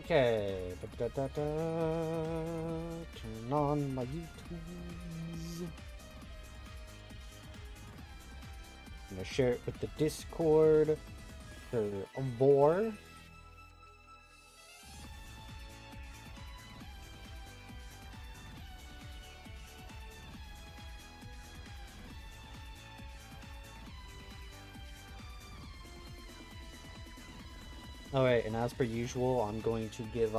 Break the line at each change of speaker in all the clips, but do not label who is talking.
Okay. Turn on my YouTubes. I'm gonna share it with the Discord. War. Alright, and as per usual, I'm going to give,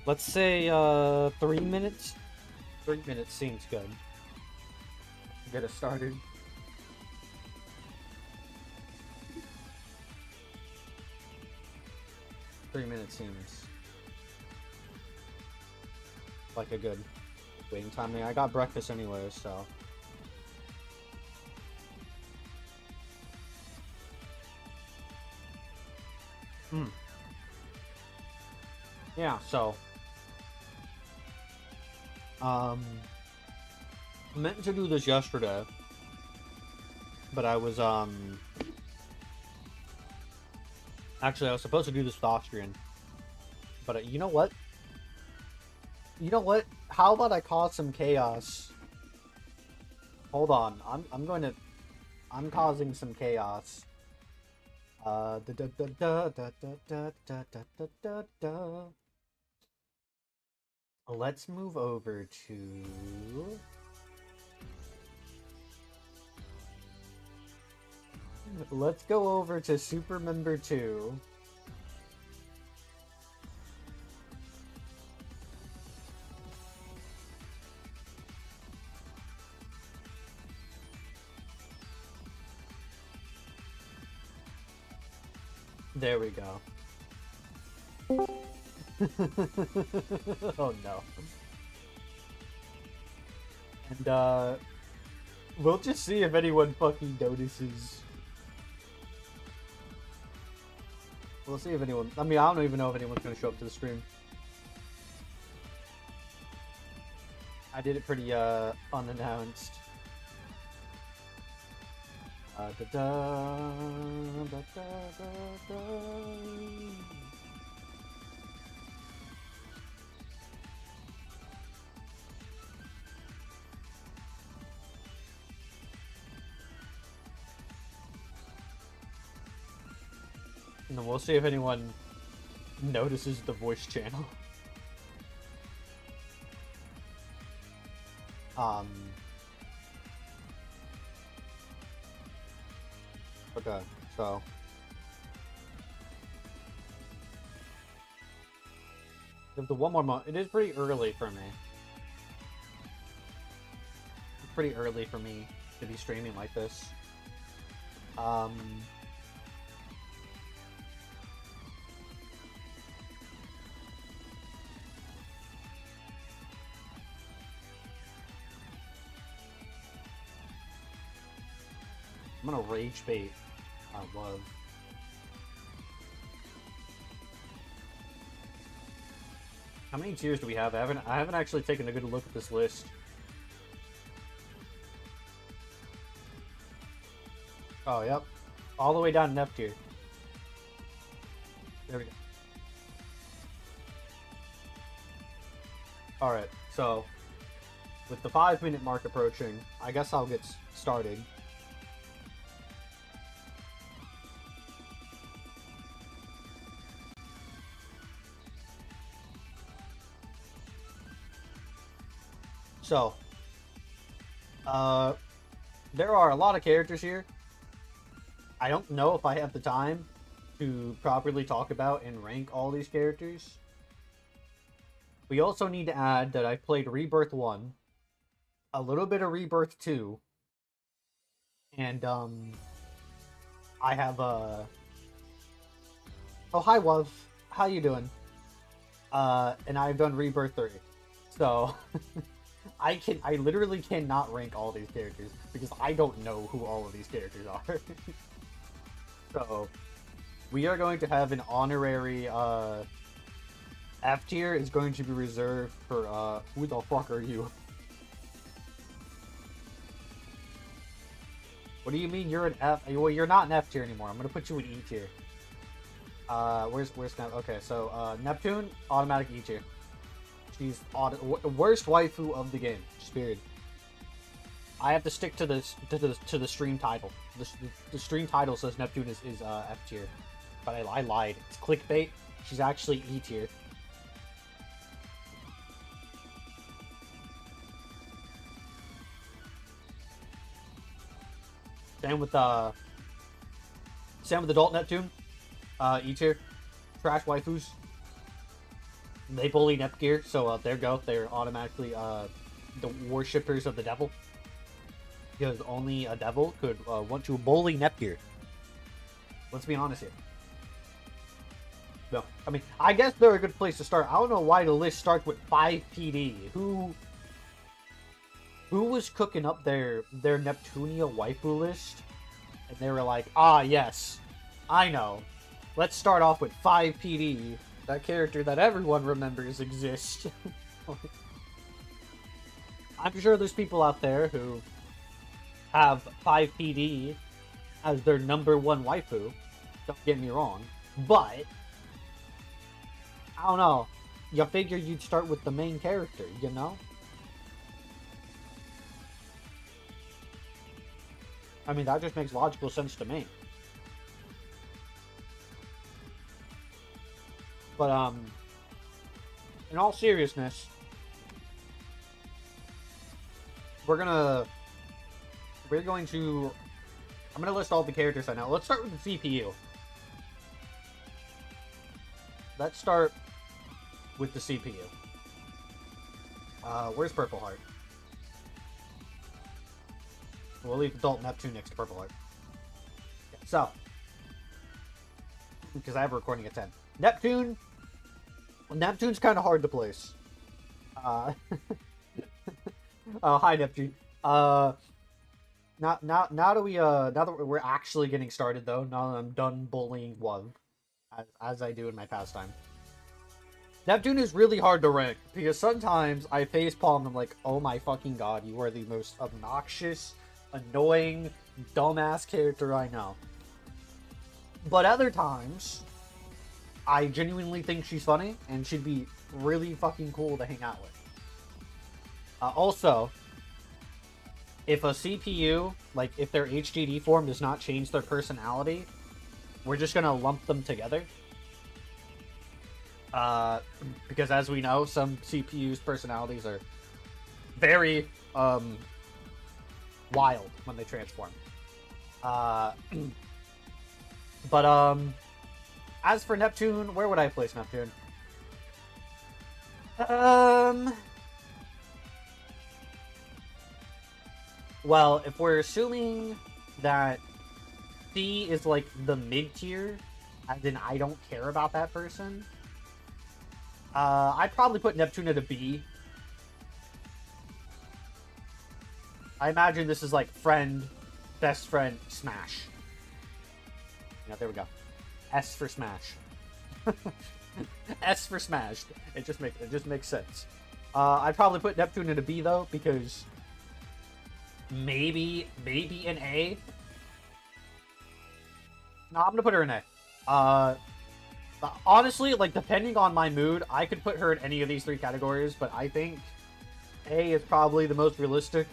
let's say, 3 minutes? 3 minutes seems good. Get it started. Three minutes seems like a good waiting time. I mean, I got breakfast anyway, so. Yeah, so. I meant to do this yesterday, but I was, actually, I was supposed to do this with Austrian, but you know what? You know what? How about I cause some chaos? Hold on, I'm causing some chaos. Let's move over to... Let's go over to Super Member 2. There we go. Oh no. And we'll just see if anyone fucking notices. We'll see if anyone... I mean, I don't even know if anyone's gonna show up to the stream. I did it pretty unannounced. Da -da, da -da, da -da. And then we'll see if anyone notices the voice channel. Okay, so... Give the one more month. It is pretty early for me. It's pretty early for me to be streaming like this. I'm gonna rage bait love. How many tiers do we have? I haven't actually taken a good look at this list. Oh, yep. All the way down to F tier. There we go. Alright, so with the 5-minute mark approaching, I guess I'll get started. So, there are a lot of characters here. I don't know if I have the time to properly talk about and rank all these characters. We also need to add that I played Rebirth 1, a little bit of Rebirth 2, and, I have, Oh, hi, Wuv. How you doing? And I've done Rebirth 3. So... I literally cannot rank all these characters because I don't know who all of these characters are. So, we are going to have an honorary, F tier is going to be reserved for, who the fuck are you? What do you mean you're an F? Well, you're not an F tier anymore. I'm gonna put you in E tier. where's okay, so Neptune, automatic E tier. She's worst waifu of the game. Just period. I have to stick to this to the stream title. The stream title says Neptune is F tier, but I lied. It's clickbait. She's actually E tier. Same with adult Neptune, E tier. Trash waifus. They bully Nepgear, so there you go. They're automatically the worshippers of the devil. Because only a devil could want to bully Nepgear. Let's be honest here. No, I mean, I guess they're a good place to start. I don't know why the list starts with 5 PD. Who was cooking up their Neptunia waifu list? And they were like, ah, yes, I know. Let's start off with 5 PD. That character that everyone remembers exists. I'm sure there's people out there who have 5 PD as their #1 waifu. Don't get me wrong. But, I don't know. You figure you'd start with the main character, you know? I mean, that just makes logical sense to me. But, in all seriousness, I'm gonna list all the characters I know. Let's start with the CPU. Let's start with the CPU. Where's Purple Heart? We'll leave adult Neptune next to Purple Heart. Okay, so, because I have a recording at 10. Neptune's kind of hard to place. Oh, hi Neptune. Now that we're actually getting started though, now that I'm done bullying Love, as I do in my pastime. Neptune is really hard to rank, because sometimes I facepalm and I'm like, oh my fucking god, you are the most obnoxious, annoying, dumbass character I know. But other times, I genuinely think she's funny, and she'd be really fucking cool to hang out with. Also, if a CPU, like if their HDD form does not change their personality, we're just gonna lump them together. Because as we know, some CPU's personalities are very, wild when they transform. But, as for Neptune, where would I place Neptune? Well, if we're assuming that C is like the mid-tier, as in I don't care about that person, I'd probably put Neptune at a B. I imagine this is like friend, best friend, smash. Yeah, there we go. S for smash. S for smashed. It just makes sense. I'd probably put Neptune in a B though, because maybe an A. No, I'm gonna put her in A. Honestly, like, depending on my mood, I could put her in any of these 3 categories, but I think A is probably the most realistic.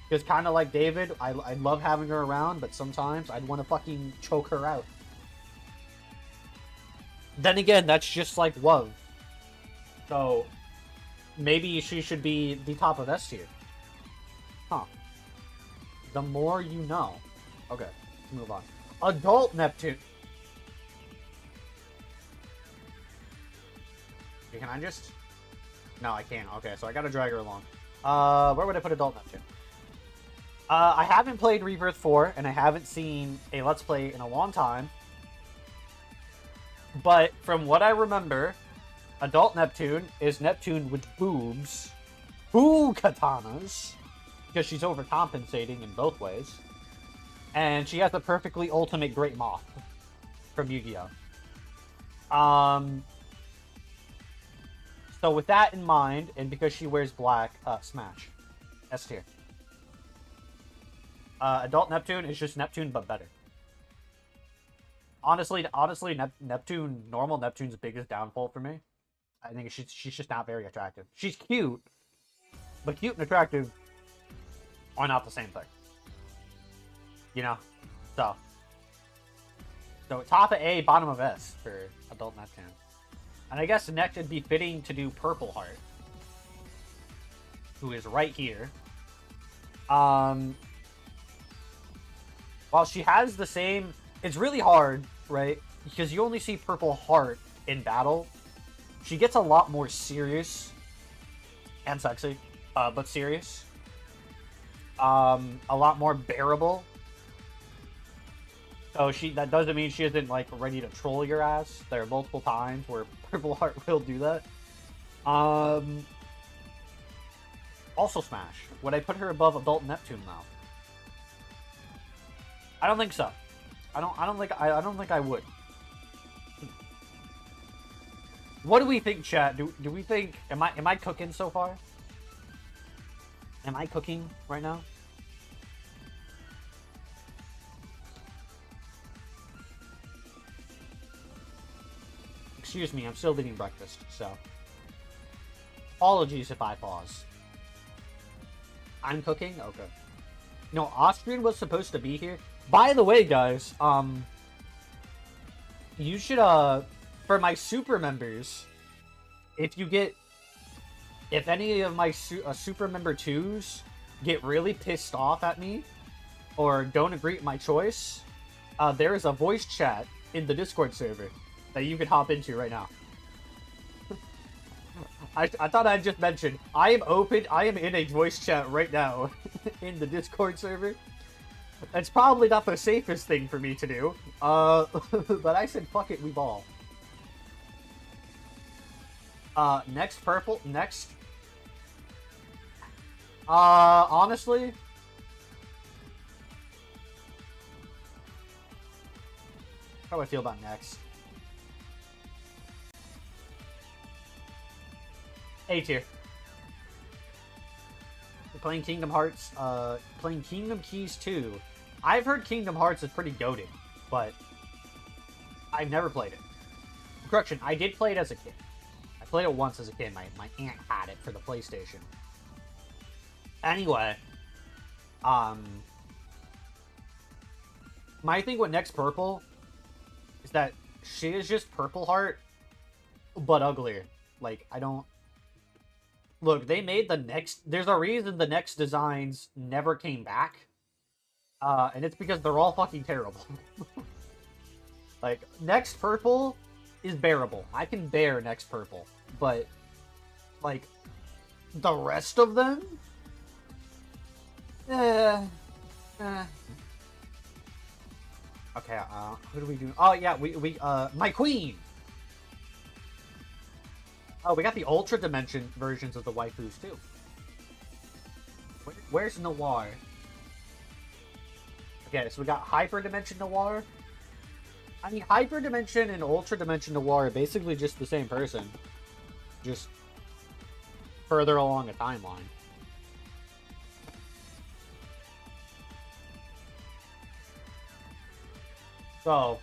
Because kind of like David, I love having her around, but sometimes I'd want to fucking choke her out. Then again, that's just like love. So, maybe she should be the top of S tier. Huh. The more you know. Okay, let's move on. Adult Neptune. Can I just... No, I can't. Okay, so I gotta drag her along. Where would I put Adult Neptune? I haven't played Rebirth 4, and I haven't seen a Let's Play in a long time. But, from what I remember, Adult Neptune is Neptune with boobs, katanas, because she's overcompensating in both ways, and she has a perfectly ultimate Great Moth from Yu-Gi-Oh! So with that in mind, and because she wears black, smash. S tier. Adult Neptune is just Neptune, but better. Honestly, Neptune, normal Neptune's biggest downfall for me. I think she's just not very attractive. She's cute, but cute and attractive are not the same thing. You know? So. So top of A, bottom of S for adult Neptune. And I guess next it'd be fitting to do Purple Heart, who is right here. While she has the same... It's really hard, right? Because you only see Purple Heart in battle. She gets a lot more serious and sexy, but serious. A lot more bearable. So that doesn't mean she isn't like ready to troll your ass. There are multiple times where Purple Heart will do that. Also Smash. Would I put her above adult Neptune though? I don't think so. I don't think I would. What do we think, chat? Do we think am I cooking so far? Am I cooking right now? Excuse me, I'm still eating breakfast, so apologies if I pause. I'm cooking? Okay. No, Austrian was supposed to be here. By the way, guys, you should, for my super members, if any of my super member 2s get really pissed off at me, or don't agree with my choice, there is a voice chat in the Discord server that you can hop into right now. I thought I'd just mention, I am in a voice chat right now in the Discord server. It's probably not the safest thing for me to do, but I said fuck it, we ball. Next purple, next. Honestly, how do I feel about next? A tier. Playing Kingdom Hearts, playing Kingdom Keys 2. I've heard Kingdom Hearts is pretty goated, but I've never played it. Correction, I did play it as a kid. I played it once as a kid. My aunt had it for the PlayStation. Anyway, my thing with Next Purple is that she is just Purple Heart, but uglier. Like, I don't... Look, they made the next... There's a reason the next designs never came back. And it's because they're all fucking terrible. Like, Next Purple is bearable. I can bear Next Purple. But, like, the rest of them? Okay, who do we do? Oh, yeah, we my queen! Oh, we got the Ultra Dimension versions of the waifus, too. Where's Noir? Okay, so we got Hyper Dimension Noir. I mean, Hyper Dimension and Ultra Dimension Noir are basically just the same person. Just further along a timeline. So...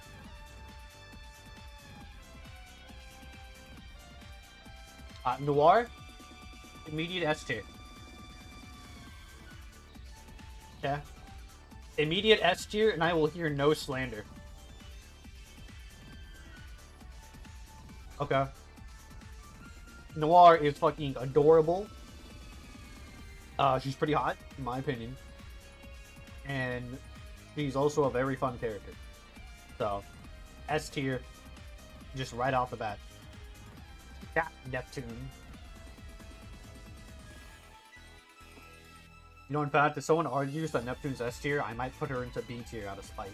Noir, immediate S tier. Okay. Immediate S tier, and I will hear no slander. Okay. Noir is fucking adorable. She's pretty hot, in my opinion. And she's also a very fun character. So, S tier, just right off the bat. Yeah, Neptune. You know, in fact, if someone argues that Neptune's S tier, I might put her into B tier out of spite.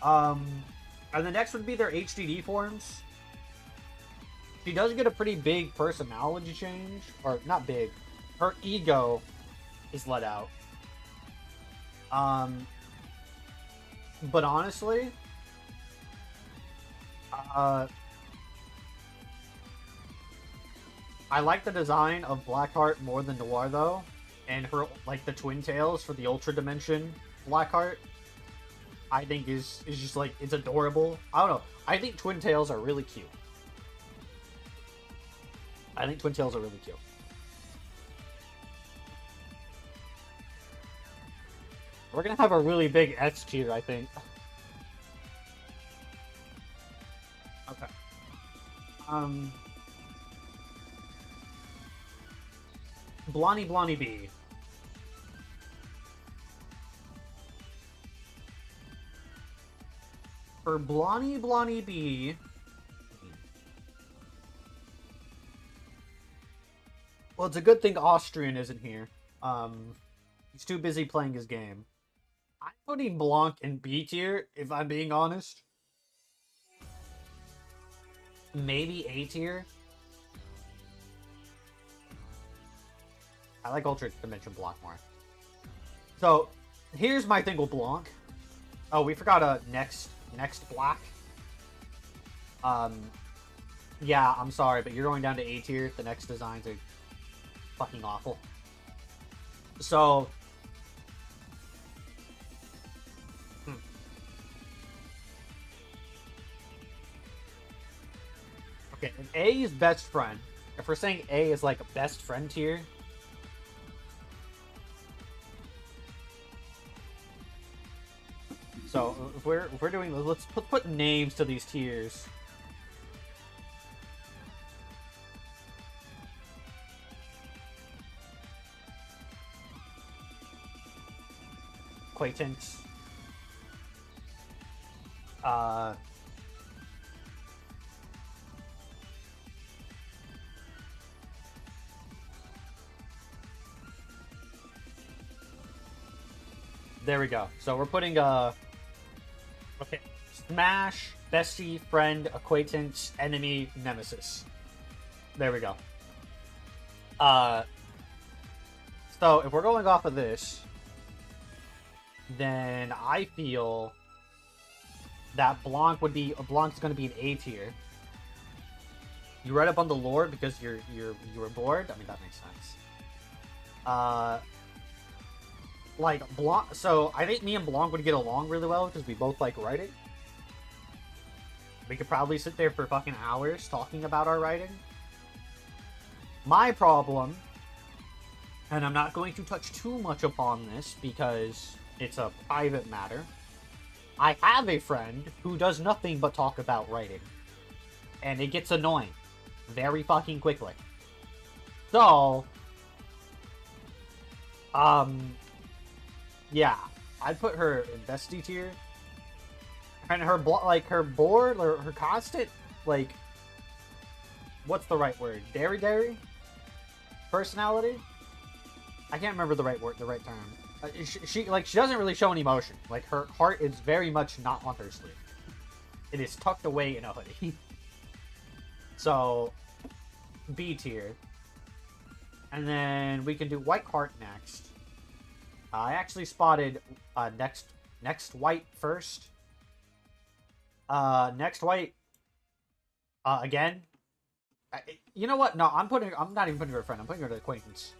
And the next would be their HDD forms. She does get a pretty big personality change. Or, not big. Her ego is let out. But honestly... I like the design of Blackheart more than Noir, though. And her, like, the twin tails for the Ultra Dimension Blackheart. I think is just like, it's adorable. I don't know. I think twin tails are really cute. I think twin tails are really cute. We're gonna have a really big S tier, I think. Okay. Blondie Blondie B. For Blondie Blondie B... Well, it's a good thing Austrian isn't here. He's too busy playing his game. I'm putting Blanc in B tier, if I'm being honest. Maybe A tier. I like Ultra Dimension Blanc more. So, here's my thing with Blanc. Oh, we forgot next Black. Yeah, I'm sorry, but you're going down to A tier. The next designs are fucking awful. So... Okay, and A is best friend. If we're saying A is like a best friend tier... So, if we're doing... Let's put names to these tiers. Acquaintance. There we go. So we're putting okay, Smash, Bestie, Friend, Acquaintance, Enemy, Nemesis. There we go. So if we're going off of this, then I feel that Blanc's going to be an A tier. You read up on the lore because you were bored. I mean, that makes sense. Like Blanc. So I think me and Blanc would get along really well because we both like writing. We could probably sit there for fucking hours talking about our writing. My problem, and I'm not going to touch too much upon this because it's a private matter. I have a friend who does nothing but talk about writing. And it gets annoying. Very fucking quickly. So... yeah. I'd put her in bestie tier. And her, her board, or her constant, like... What's the right word? Dairy? Personality? I can't remember the right word, the right term. She doesn't really show any emotion. Like, her heart is very much not on her sleeve. It is tucked away in a hoodie. So, B tier. And then we can do White Heart next. I actually spotted next White first. Next White. Again. You know what? No, I'm not even putting her a friend. I'm putting her an acquaintance.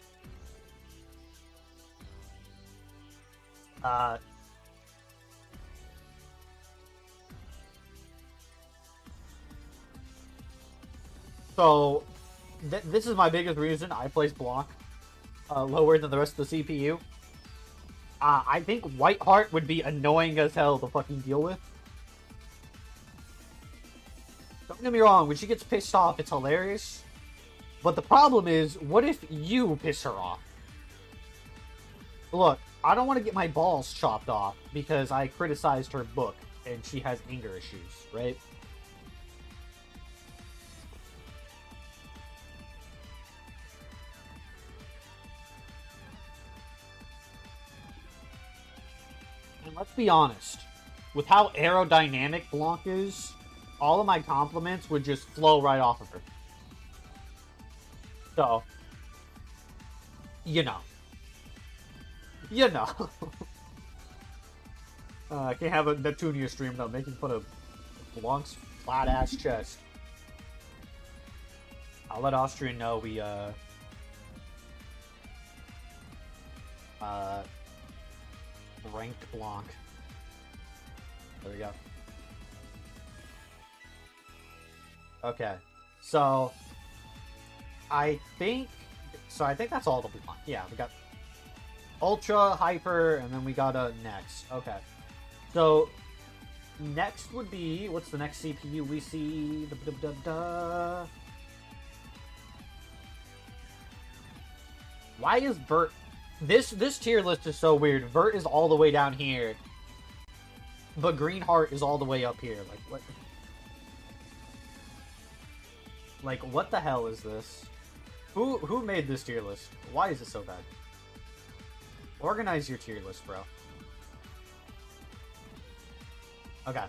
So, this is my biggest reason I place Blanc lower than the rest of the CPU. I think Whiteheart would be annoying as hell to fucking deal with. Don't get me wrong, when she gets pissed off, it's hilarious. But the problem is, what if you piss her off? Look, I don't want to get my balls chopped off because I criticized her book and she has anger issues, right? And let's be honest, with how aerodynamic Blanc is, all of my compliments would just flow right off of her. So, you know. You know. I can't have a Neptune stream without making fun of Blanc's flat-ass chest. I'll let Austrian know we, ranked Blanc. There we go. Okay. So I think that's all that we want. Yeah, we got Ultra, Hyper, and then we got a next. Okay. So next would be, what's the next CPU we see? Why is Vert... This tier list is so weird. Vert is all the way down here, but Greenheart is all the way up here. Like, what? Like, what the hell is this? Who made this tier list? Why is it so bad? Organize your tier list, bro. Okay.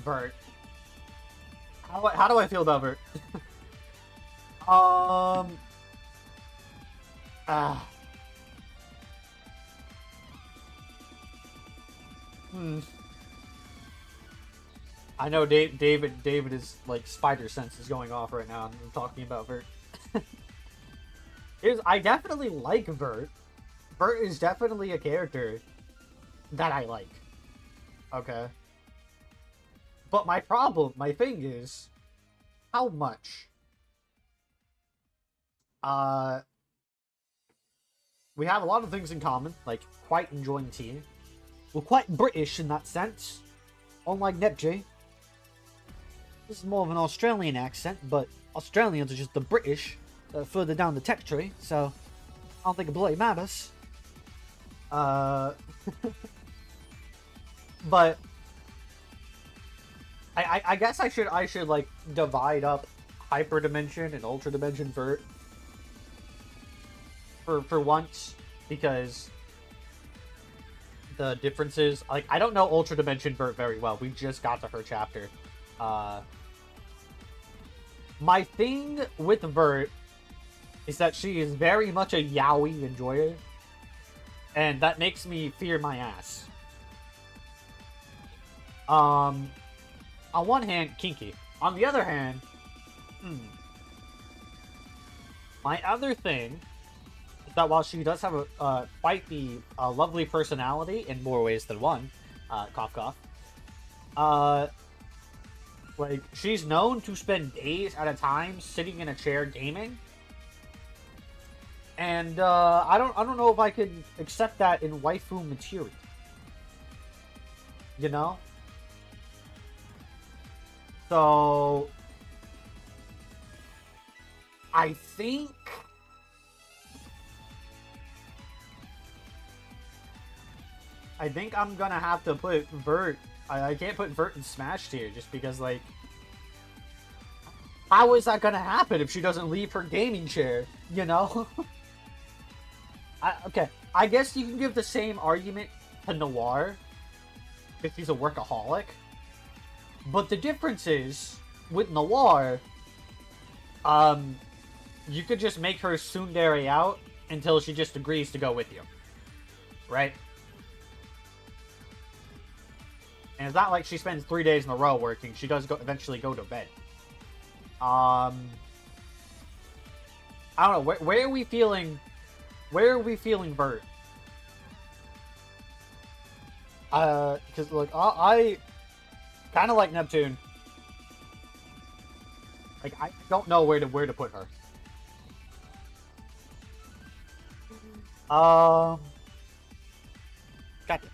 Vert. How do I feel about Vert? I know David is like spider sense is going off right now. I'm talking about Vert. I definitely like Vert. Vert is definitely a character that I like. Okay. But my thing is, how much? We have a lot of things in common, like quite enjoying tea. We're quite British in that sense, unlike Neptune. This is more of an Australian accent, but Australians are just the British further down the tech tree, so I don't think it bloody matters. But I guess I should like divide up hyper dimension and ultra dimension Vert for once, because the differences, like, I don't know ultra dimension Vert very well. We just got to her chapter. My thing with Vert is that she is very much a yaoi enjoyer, and that makes me fear my ass. On one hand, kinky. On the other hand, my other thing is that while she does have quite the lovely personality in more ways than one, cough cough, like, she's known to spend days at a time sitting in a chair gaming. And I don't know if I could accept that in waifu material. You know? So I think I'm gonna have to put Vert. I can't put Vert in Smash tier just because, like, how is that gonna happen if she doesn't leave her gaming chair? You know? Okay, I guess you can give the same argument to Noir if he's a workaholic. But the difference is, with Noir, you could just make her tsundere out until she just agrees to go with you. Right? And it's not like she spends 3 days in a row working. She does eventually go to bed. I don't know. Where are we feeling... Where are we feeling Vert? Because, like, I kind of like Neptune. Like, I don't know where to put her. God damn it.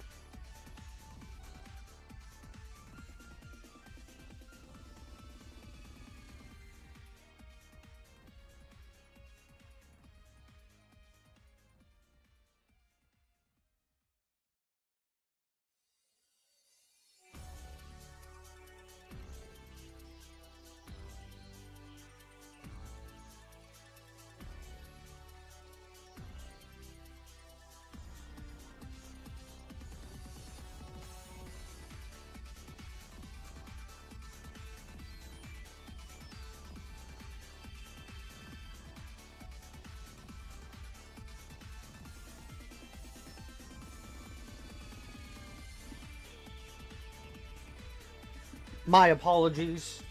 My apologies.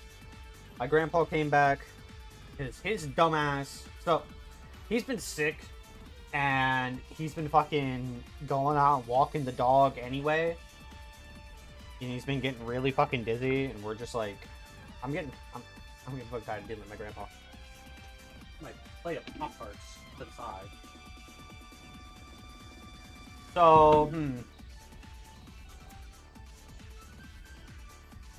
My grandpa came back. His dumbass. So, he's been sick. And he's been fucking going out and walking the dog anyway. And he's been getting really fucking dizzy, and we're just like, I'm getting fucking tired of dealing with my grandpa. I might play a Pop-Tarts to the side. So,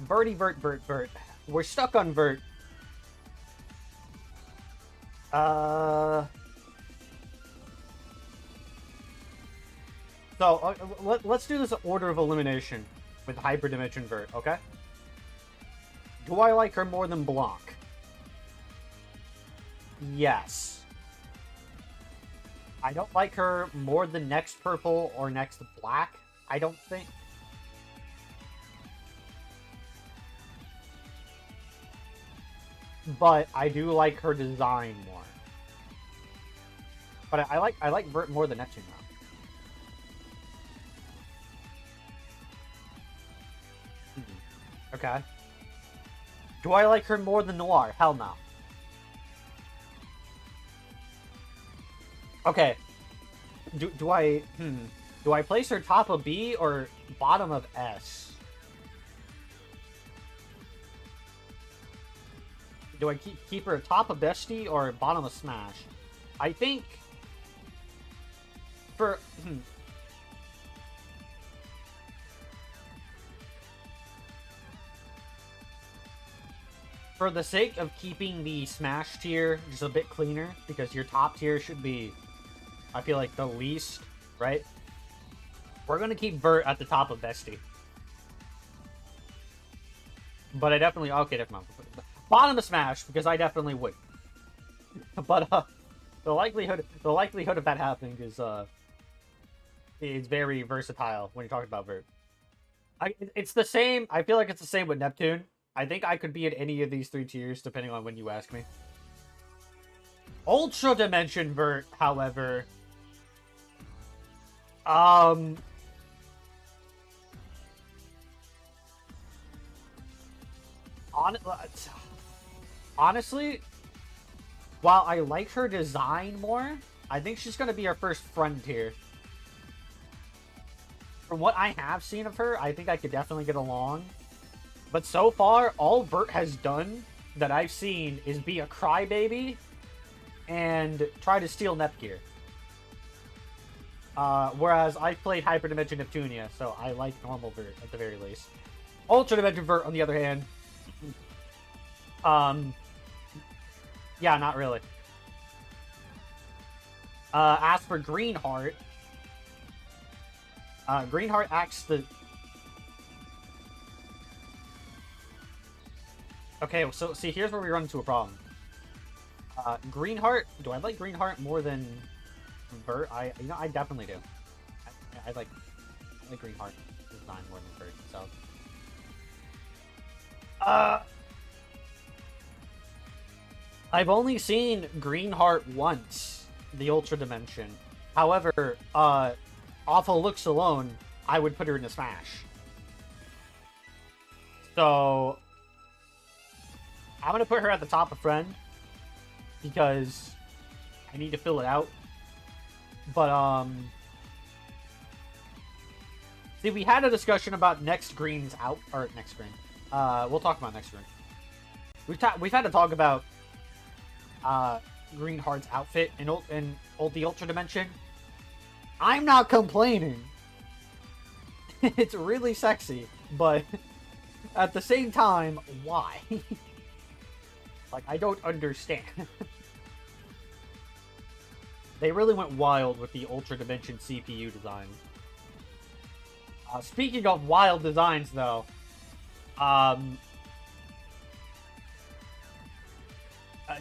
Verty, Vert. We're stuck on Vert. So, let's do this order of elimination with Hyperdimension Vert, okay? Do I like her more than Blanc? Yes. I don't like her more than next Purple or next Black, I don't think. But I do like her design more. But I like Vert more than Neptune now. Okay. Do I like her more than Noir? Hell no. Okay. Do I place her top of B or bottom of S? Do I keep her top of Bestie or bottom of Smash? I think for for the sake of keeping the Smash tier just a bit cleaner, because your top tier should be, I feel like, the least, right? We're gonna keep Vert at the top of Bestie. But I definitely, okay, definitely bottom of Smash, because I definitely would. But the likelihood of that happening is very versatile when you're talking about Vert. It's the same. I feel like it's the same with Neptune. I think I could be in any of these three tiers, depending on when you ask me. Ultra Dimension Vert, however, honestly, while I like her design more, I think she's going to be our first frontier. From what I have seen of her, I think I could definitely get along. But so far, all Vert has done that I've seen is be a crybaby and try to steal Nepgear. Whereas I've played Hyperdimension Neptunia, so I like normal Vert at the very least. Ultra Dimension Vert, on the other hand, yeah, not really. As for Greenheart, Greenheart acts the... Okay, so see, here's where we run into a problem. Greenheart, do I like Greenheart more than Vert? I definitely do. I like Greenheart design more than Vert, so... I've only seen Greenheart once, the Ultra Dimension. However, off of looks alone, I would put her in a Smash. So, I'm gonna put her at the top of Friend, because I need to fill it out. But, see, we had a discussion about next Green's out, or next Green. We'll talk about next Green. We've had to talk about Greenheart's outfit in the Ultra Dimension. I'm not complaining. It's really sexy, but at the same time, why? Like, I don't understand. They really went wild with the Ultra Dimension CPU design. Speaking of wild designs, though,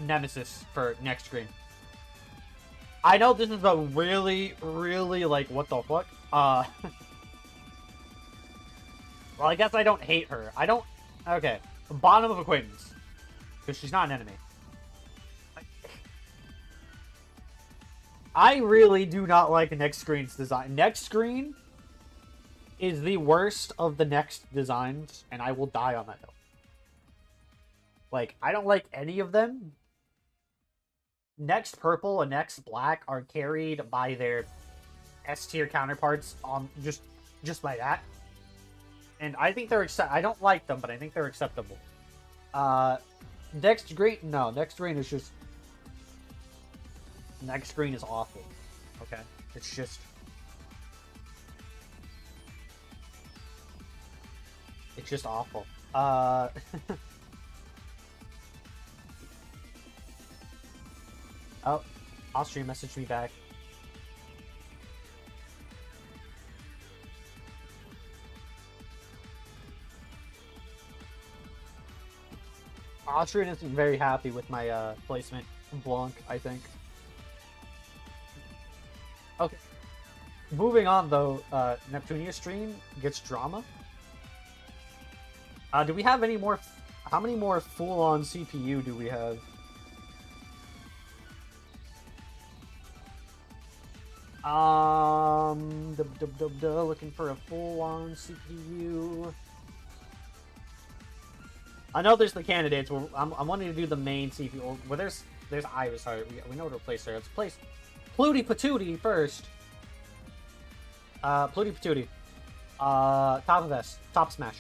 Nemesis for next screen. I know this is a really, really, like, what the fuck? Well, I guess I don't hate her. I don't... Okay. Bottom of acquaintance. Because she's not an enemy. I really do not like next screen's design. Next screen is the worst of the next designs, and I will die on that hill. Like, I don't like any of them. Next Purple and Next Black are carried by their S tier counterparts on just by that. And I think they're I don't like them, but I think they're acceptable. Next green, no, next green is just... Next green is awful. Okay? It's just... It's just awful. Oh, Austrian messaged me back. Austrian isn't very happy with my placement from Blanc, I think. Okay. Moving on though, Neptunia stream gets drama. Do we have any more? How many more full-on CPU do we have? Looking for a full-on CPU. I know there's the candidates. I'm wanting to do the main CPU. Well, there's Iris Heart. We know what to replace there. Let's place Pluty Patootie first. Pluty Patootie. Top of S. Top smash.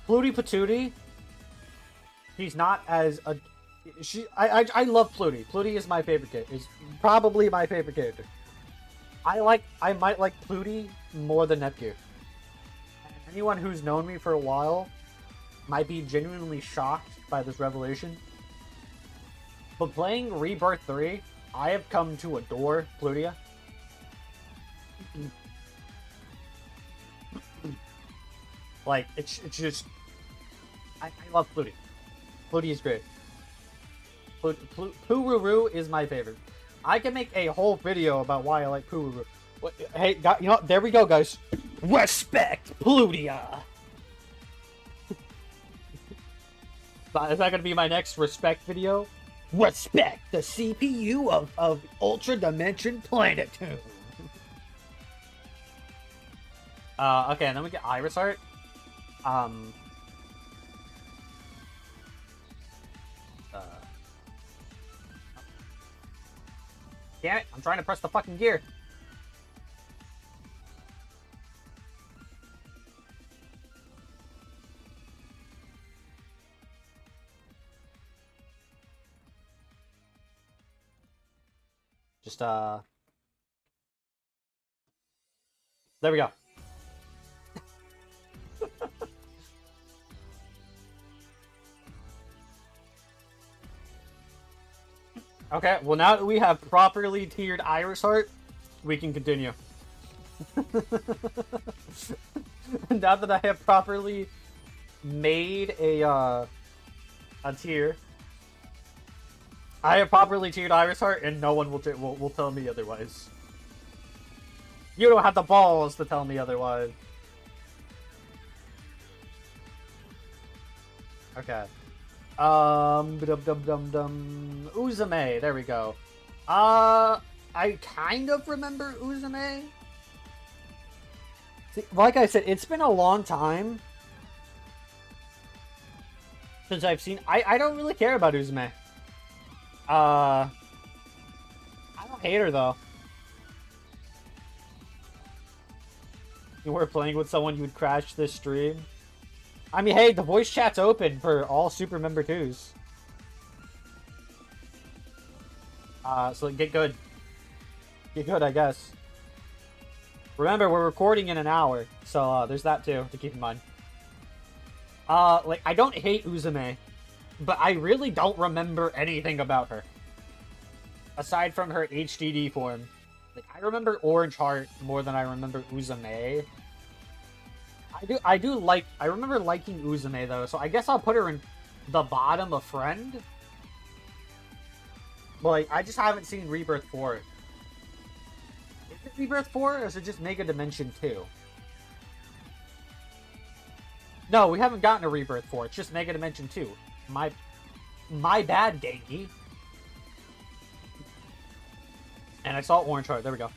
Pluty Patootie. He's not as a... I love Pluty. Pluty is my favorite character. Is probably my favorite character. I might like Pluty more than Nepgear. Anyone who's known me for a while might be genuinely shocked by this revelation. But playing Rebirth 3, I have come to adore Plutia. Like, it's just... I love Pluty. Pluty is great. Pururu is my favorite. I can make a whole video about why I like Pururu. Hey, you know, there we go, guys. Respect Plutia! Is that going to be my next respect video? Respect the CPU of Ultra Dimension Planetune! Okay, and then we get Iris Heart. Damn it, I'm trying to press the fucking gear. Just, there we go. Okay, well now that we have properly tiered Iris Heart, we can continue. Now that I have properly made a tier, I have properly tiered Iris Heart, and no one will tell me otherwise. You don't have the balls to tell me otherwise. Okay. Uzume, there we go. I kind of remember Uzume. See, like I said, it's been a long time since I've seen... I don't really care about Uzume. I don't hate her, though. If you were playing with someone, you would crash this stream. I mean, hey, the voice chat's open for all Super Member 2s. So get good. Get good, I guess. Remember, we're recording in an hour, so there's that too to keep in mind. Like, I don't hate Uzume, but I really don't remember anything about her. Aside from her HDD form. Like, I remember Orange Heart more than I remember Uzume. I remember liking Uzume, though, so I guess I'll put her in the bottom of Friend. But, like, I just haven't seen Rebirth 4. Is it Rebirth 4, or is it just Mega Dimension 2? No, we haven't gotten a Rebirth 4, it's just Mega Dimension 2. My bad, Gangy. And I saw Orange Heart, there we go.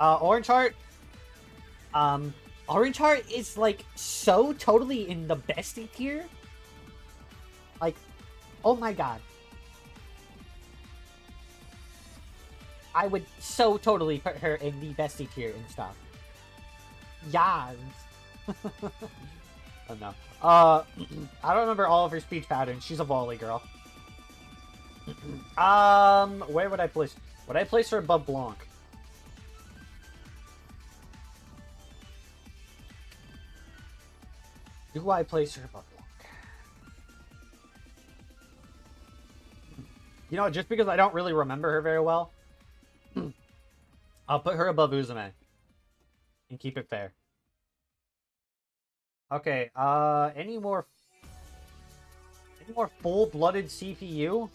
Orange Heart... Orange Heart is, like, so totally in the bestie tier. Like, oh my god. I would so totally put her in the bestie tier and stuff. Yas. Oh no. I don't remember all of her speech patterns. She's a volley girl. Where would I place? Would I place her above Blanc? Do I place her above Blanc? You know, just because I don't really remember her very well, I'll put her above Uzume. And keep it fair. Okay, any more full-blooded CPU?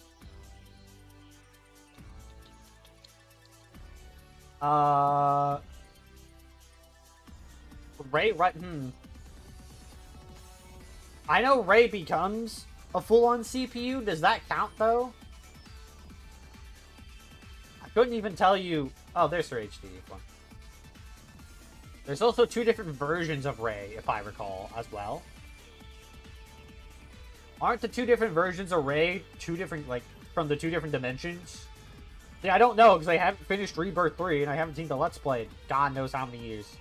Ray, right, I know Ray becomes a full-on CPU. Does that count, though? I couldn't even tell you... Oh, there's her HD one. There's also 2 different versions of Ray, if I recall, as well. Aren't the 2 different versions of Ray 2 different, like, from the 2 different dimensions? See, I don't know, because I haven't finished Rebirth 3, and I haven't seen the Let's Play in God knows how many years.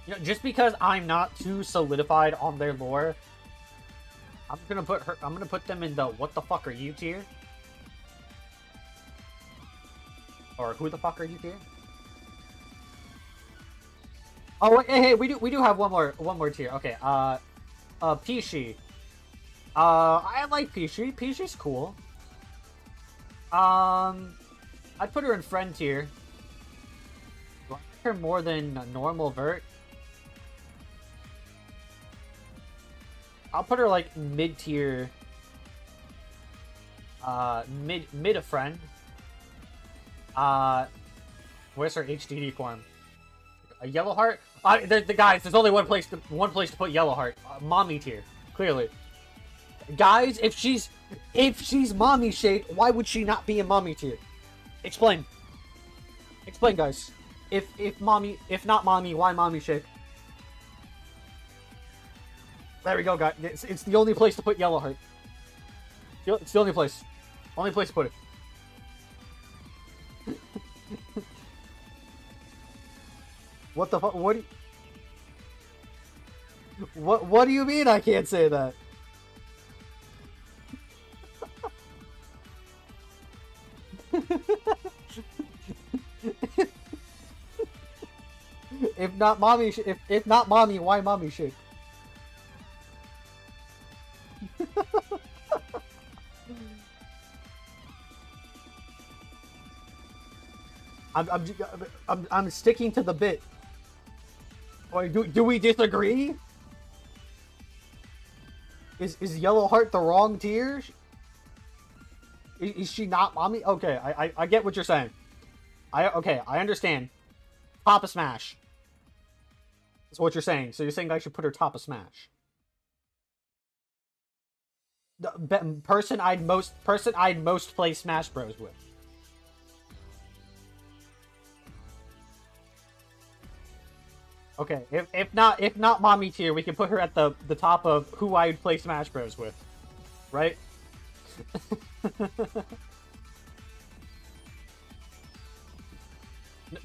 You know, just because I'm not too solidified on their lore, I'm gonna put them in the what the fuck are you tier? Or who the fuck are you tier? Oh wait, hey, we do have one more tier. Okay, Pishi. I like Pishi. Pishi's cool. I'd put her in friend tier. Do I like her more than a normal vert? I'll put her like mid tier. Mid a friend. Where's her HDD form? A yellow heart? There's only one place to put yellow heart. Mommy tier, clearly. Guys, if she's mommy shaped, why would she not be in mommy tier? Explain. Explain, guys. If not mommy, why mommy shaped? There we go, guys. It's the only place to put yellow heart. It's the only place. Only place to put it. What the fuck? What do you mean I can't say that? If not mommy, if not mommy, why mommy shit? I'm sticking to the bit. Or do we disagree? Is Yellow Heart the wrong tier? Is she not mommy? Okay, I get what you're saying. I understand. Top of Smash. That's what you're saying. So you're saying I should put her top of Smash. The person I'd most play Smash Bros with. Okay, if not mommy tier, we can put her at the top of who I would play Smash Bros with, right?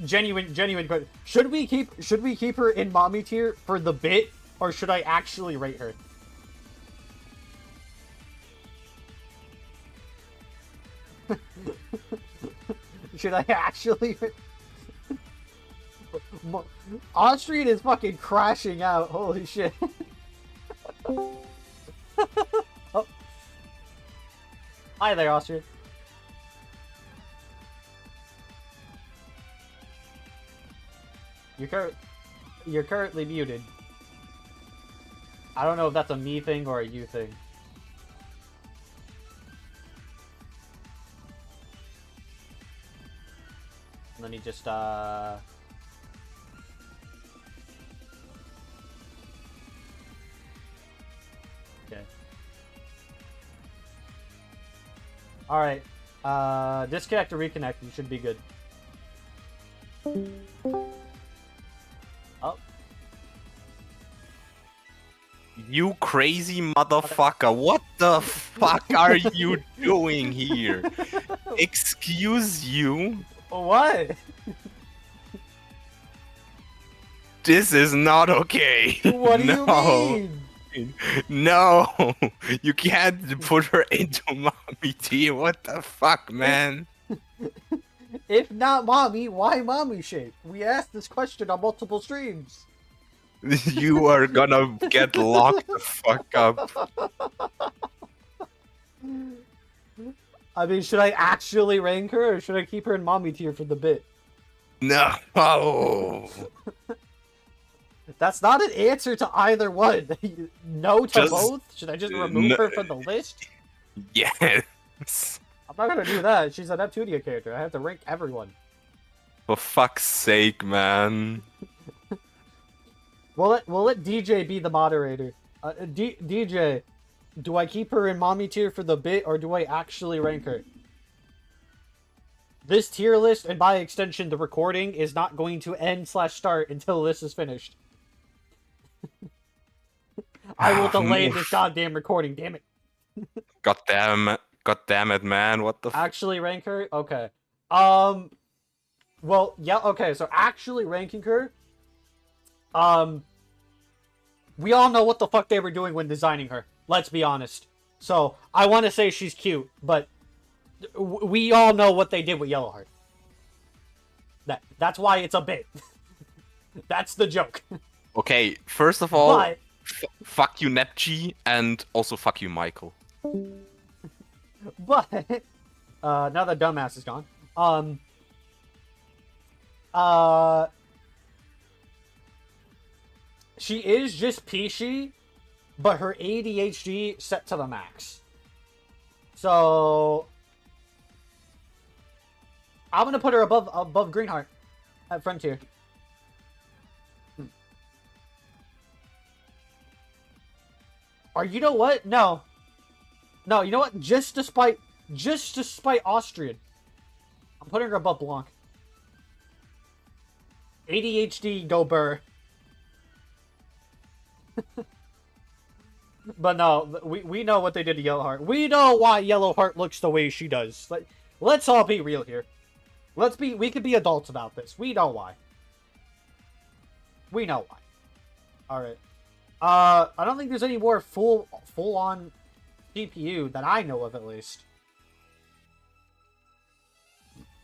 Genuine question. Should we keep her in mommy tier for the bit, or should I actually rate her? Should I actually? Austrian is fucking crashing out. Holy shit. Oh. Hi there, Austrian. You're currently muted. I don't know if that's a me thing or a you thing. Let me just Okay. Alright. Disconnect or reconnect. You should be good. Oh.
You crazy motherfucker. What the fuck are you doing here? Excuse you?
What?
This is not okay.
What do you
No.
mean?
No. You can't put her into mommy tier. What the fuck, man?
If not mommy, why mommy shape? We asked this question on multiple streams.
You are gonna get locked the fuck up.
I mean, should I actually rank her, or should I keep her in mommy tier for the bit?
No.
That's not an answer to either one. No to
Just-
both? Should I just remove her from the list?
Yes.
I'm not gonna do that. She's a Neptunia character. I have to rank everyone.
For fuck's sake, man.
We'll let DJ be the moderator. DJ, do I keep her in mommy tier for the bit, or do I actually rank her? This tier list, and by extension the recording, is not going to end/start until this is finished. I will delay this goddamn recording, damn it.
God damn it, man. What the f-
Actually rank her? Okay. Well, yeah, okay, so actually ranking her, we all know what the fuck they were doing when designing her. Let's be honest. So, I want to say she's cute, but we all know what they did with Yellowheart. That's why it's a bit. That's the joke.
Okay, first of all,
But
fuck you, Neptune, and also fuck you, Michael.
But now that dumbass is gone. She is just peachy, but her ADHD set to the max. So I'm gonna put her above Greenheart at Frontier. Or you know what? No, you know what? Just to spite Austrian, I'm putting her above Blanc. ADHD, go Burr. But no, we know what they did to Yellowheart. We know why Yellowheart looks the way she does. Let's all be real here. We could be adults about this. We know why. We know why. Alright. I don't think there's any more full-on GPU that I know of, at least.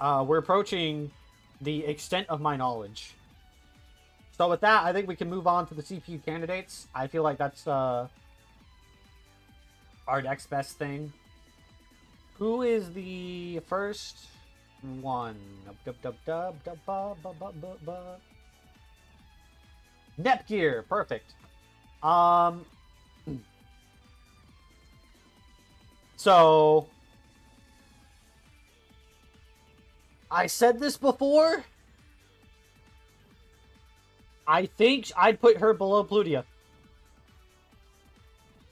We're approaching the extent of my knowledge. So with that, I think we can move on to the CPU candidates. I feel like that's our next best thing. Who is the first one? Nepgear, perfect. So I said this before. I think I'd put her below Plutia.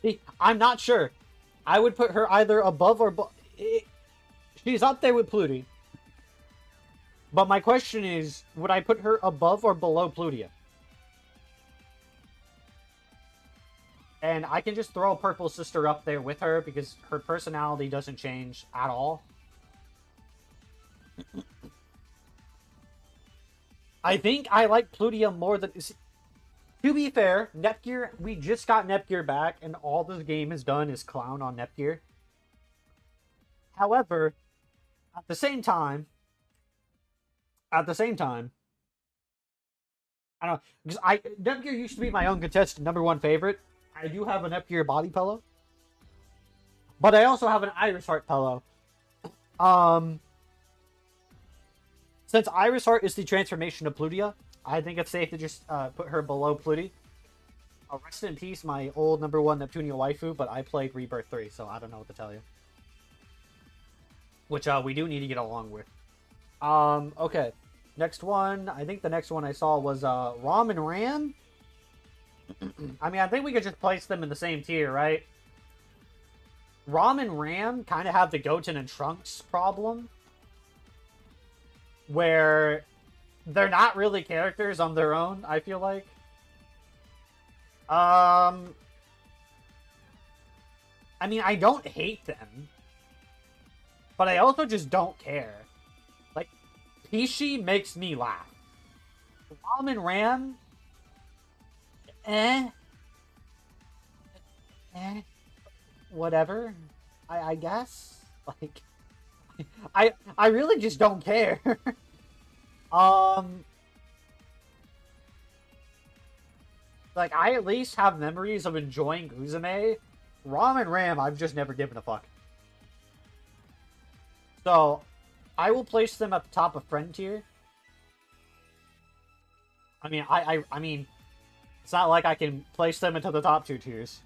See, I'm not sure. I would put her either above or she's up there with Plutia. But my question is, would I put her above or below Plutia? And I can just throw Purple Sister up there with her because her personality doesn't change at all. I think I like Plutia more than... To be fair, Nepgear, we just got Nepgear back, and all this game has done is clown on Nepgear. However, at the same time, I don't know, because Nepgear used to be my uncontested #1 favorite. I do have a Nepgear body pillow, but I also have an Iris Heart pillow. Since Iris Heart is the transformation of Plutia, I think it's safe to just put her below Plutia. Rest in peace, my old #1 Neptunia waifu, but I played Rebirth 3, so I don't know what to tell you. Which we do need to get along with. Okay. Next one, I think the next one I saw was Rom and Ram. I mean, I think we could just place them in the same tier, right? Rom and Ram kind of have the Goten and Trunks problem, where they're not really characters on their own, I feel like. I mean, I don't hate them, but I also just don't care. Like, Pishi makes me laugh. Ram and Ram eh, eh, whatever. I guess. Like, I really just don't care. um, like I at least have memories of enjoying Uzume. Rom and Ram, I've just never given a fuck. So, I will place them at the top of friend tier. I mean, I mean, it's not like I can place them into the top 2 tiers.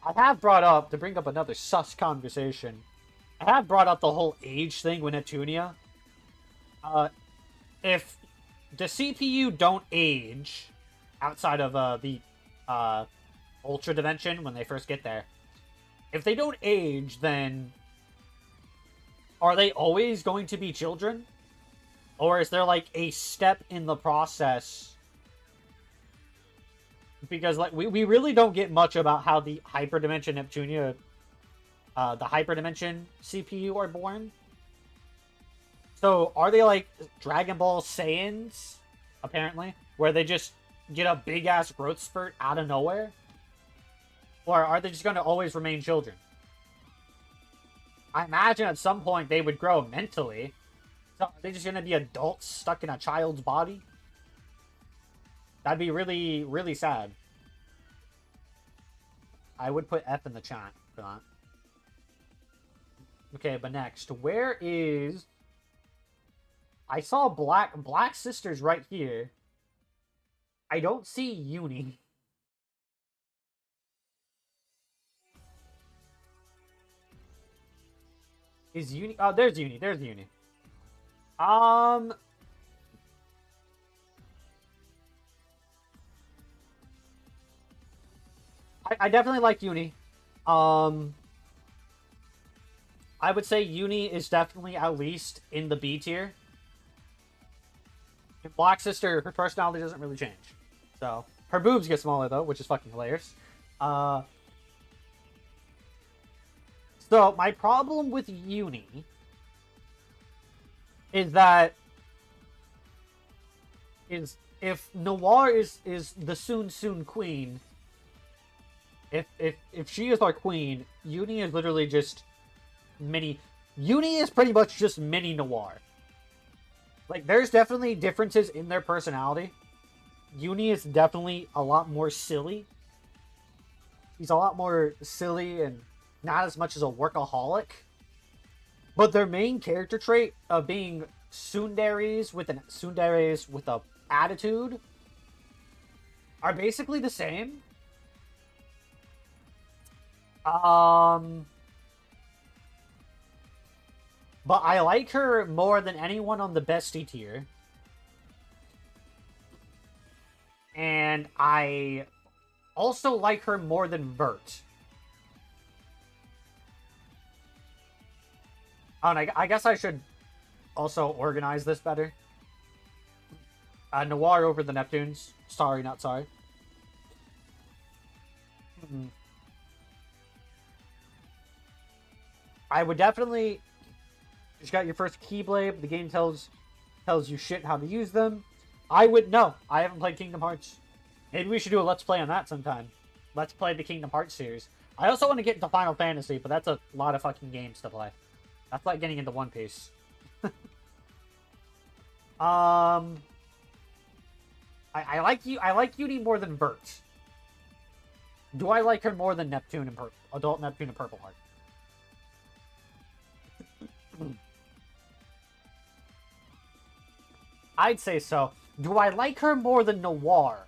I have brought up, to bring up another sus conversation, I have brought up the whole age thing with Neptunia. If the CPU don't age outside of the Ultra Dimension when they first get there, if they don't age, then are they always going to be children? Or is there like a step in the process? Because like we really don't get much about how the Hyperdimension Neptunia, the Hyperdimension CPU are born. So are they like Dragon Ball Saiyans, apparently, where they just get a big ass growth spurt out of nowhere? Or are they just going to always remain children? I imagine at some point they would grow mentally. So are they just going to be adults stuck in a child's body? That'd be really, really sad. I would put F in the chat for that. Okay, but next, where is... I saw Black Sisters right here. I don't see Uni. Is Uni... Oh, there's Uni. There's Uni. I definitely like Uni. I would say Uni is definitely at least in the B tier. Black Sister, her personality doesn't really change. So, her boobs get smaller though, which is fucking hilarious. So, my problem with Uni is that if Noir is the soon queen, if she is our queen, Uni is literally just Uni is pretty much just mini Noir. Like, there's definitely differences in their personality. Uni is definitely a lot more silly. He's a lot more silly and not as much as a workaholic. But their main character trait of being tsunderes with a attitude are basically the same. But I like her more than anyone on the bestie tier. And I also like her more than Vert. Oh, and I guess I should also organize this better. Noir over the Neptunes. Sorry, not sorry. I would definitely... You got your first Keyblade. The game tells you shit how to use them. I would... No, I haven't played Kingdom Hearts. Maybe we should do a Let's Play on that sometime. Let's play the Kingdom Hearts series. I also want to get into Final Fantasy, but that's a lot of fucking games to play. That's like getting into One Piece. I like you. I like Uni more than Vert. Do I like her more than Neptune and Adult Neptune and Purple Heart? I'd say so. Do I like her more than Noir?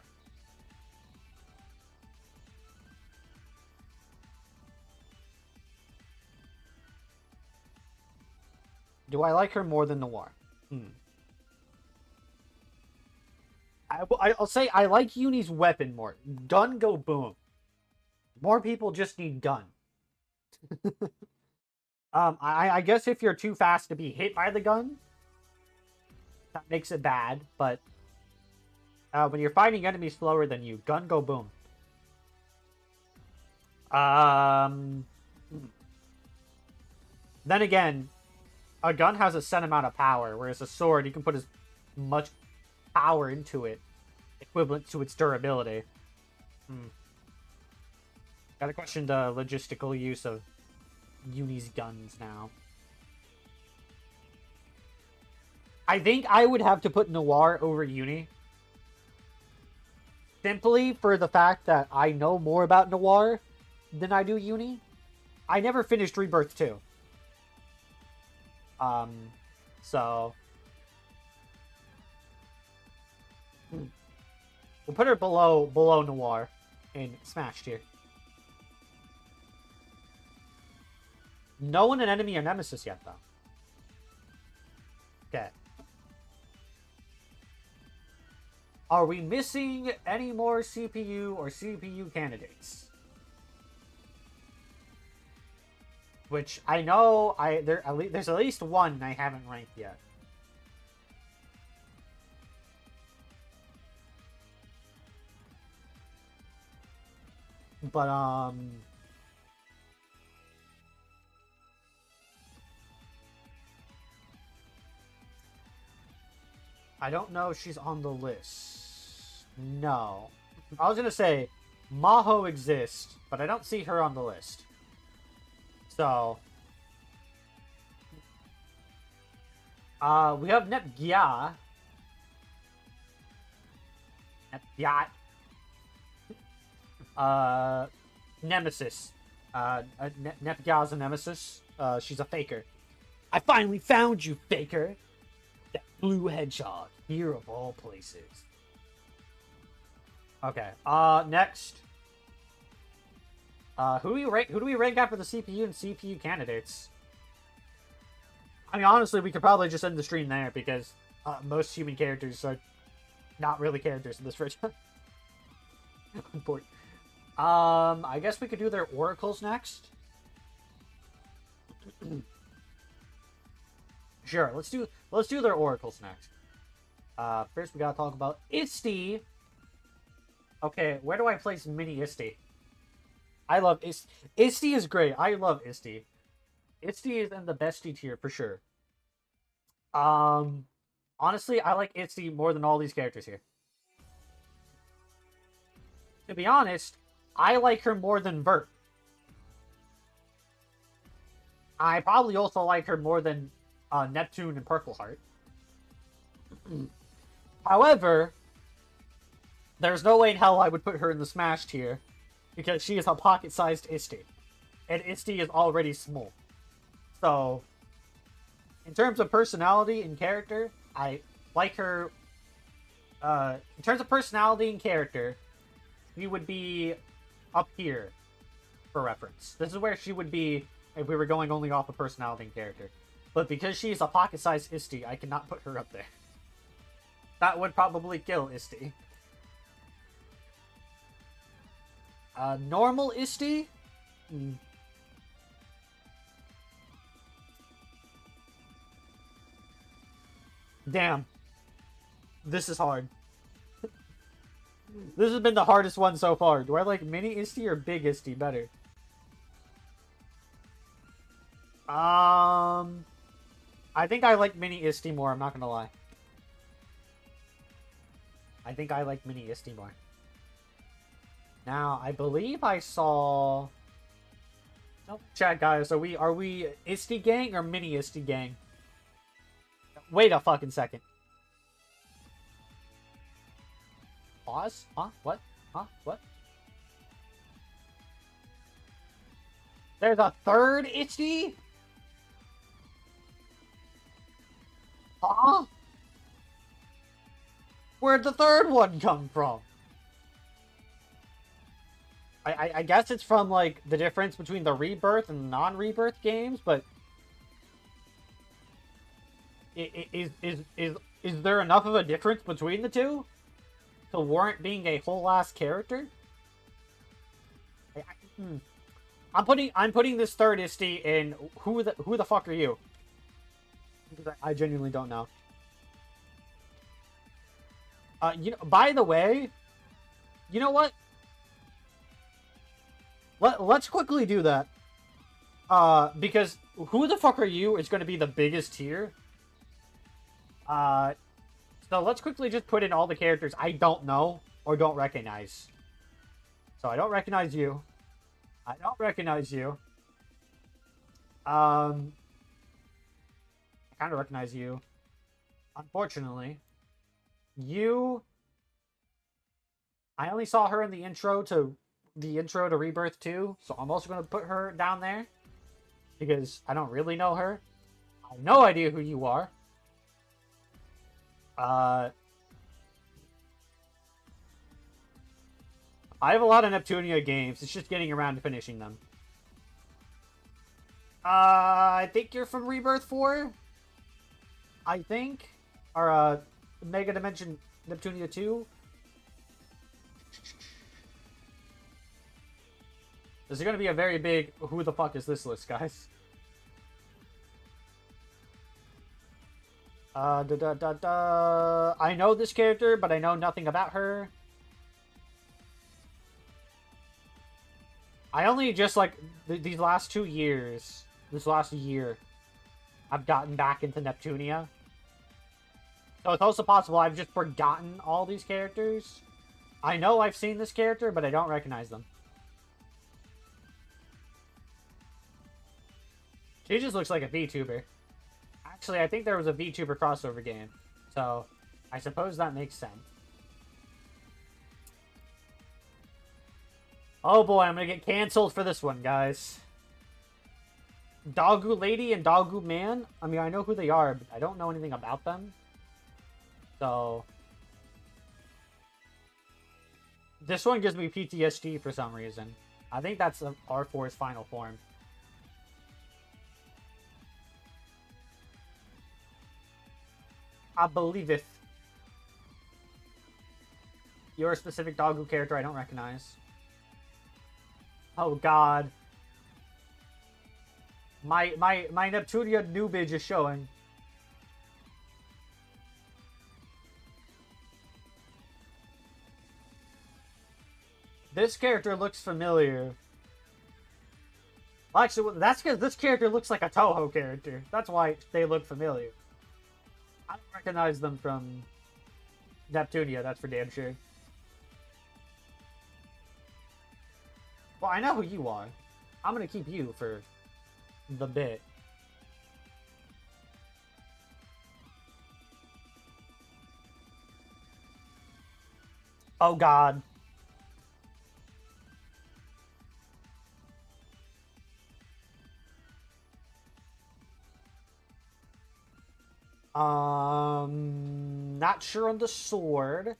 Do I like her more than Noir? I'll say I like Uni's weapon more. Gun go boom. More people just need gun. I guess if you're too fast to be hit by the gun, that makes it bad, but when you're fighting enemies slower than you, gun go boom. Then again, a gun has a set amount of power, whereas a sword, you can put as much power into it equivalent to its durability. Gotta question the logistical use of Uni's guns now. I think I would have to put Noir over Uni. Simply for the fact that I know more about Noir than I do Uni. I never finished Rebirth 2. So... We'll put her below Noir in Smash tier. No one an enemy or nemesis yet, though. Okay. Are we missing any more CPU or CPU candidates? Which I know there's at least one I haven't ranked yet. But I don't know if she's on the list. No. I was gonna say, Maho exists, but I don't see her on the list. So... we have Nepgia. Nemesis. Nepgia's a nemesis. She's a faker. I finally found you, faker! That blue hedgehog, here of all places. Okay, next. Who do we rank after the CPU and CPU candidates? I mean, honestly, we could probably just end the stream there, because most human characters are not really characters in this version. I guess we could do their oracles next. Sure, let's do their oracles next. First we gotta talk about Isti. Okay, where do I place Mini Isti? I love Isti. Isti is great. I love Isti. Isti is in the bestie tier for sure. Honestly, I like Isti more than all these characters here. To be honest, I like her more than Vert. I probably also like her more than Neptune and Purple Heart. However, there's no way in hell I would put her in the Smash tier, because she is a pocket-sized Isti. And Isti is already small. So, in terms of personality and character, I like her... in terms of personality and character, she would be up here, for reference. This is where she would be if we were going only off of personality and character. But because she's a pocket-sized Isti, I cannot put her up there. That would probably kill Isti. Normal Isti? Damn. This is hard. This has been the hardest one so far. Do I like Mini Isti or Big Isti better? I think I like Mini Isti more, I'm not gonna lie. I think I like Mini Isti more. Now, I believe I saw... Oh, chat guys, are we Isti gang or Mini Isti gang? Wait a fucking second. Pause? Huh? What? Huh? What? There's a third Isti? Huh? Where'd the third one come from? I guess it's from, like, the difference between the Rebirth and non-Rebirth games, but... Is there enough of a difference between the two to warrant being a whole-ass character? I'm putting this third Isti in who the fuck are you? Because I genuinely don't know. You know, by the way, you know what? Let's quickly do that. Because who the fuck are you is going to be the biggest tier. So let's quickly just put in all the characters I don't know or don't recognize. So I don't recognize you. I don't recognize you. I kind of recognize you. Unfortunately. You... I only saw her in the intro to Rebirth 2, so I'm also going to put her down there. Because I don't really know her. I have no idea who you are. I have a lot of Neptunia games. It's just getting around to finishing them. I think you're from Rebirth 4? I think? Or, Mega Dimension Neptunia 2? This is going to be a very big who the fuck is this list, guys. I know this character, but I know nothing about her. I only just, like, these last 2 years, this last year, I've gotten back into Neptunia. So it's also possible I've just forgotten all these characters. I know I've seen this character, but I don't recognize them. She just looks like a VTuber. Actually, I think there was a VTuber crossover game. So, I suppose that makes sense. Oh boy, I'm gonna get canceled for this one, guys. Doggo Lady and Doggo Man? I mean, I know who they are, but I don't know anything about them. So... this one gives me PTSD for some reason. I think that's R4's final form. I believe it. You're a specific Doggo character I don't recognize. Oh god. My Neptunia noobage is showing. This character looks familiar. Actually, that's because this character looks like a Toho character. That's why they look familiar. I don't recognize them from Neptunia, that's for damn sure. Well, I know who you are. I'm gonna keep you for the bit. Oh god. Not sure on the sword.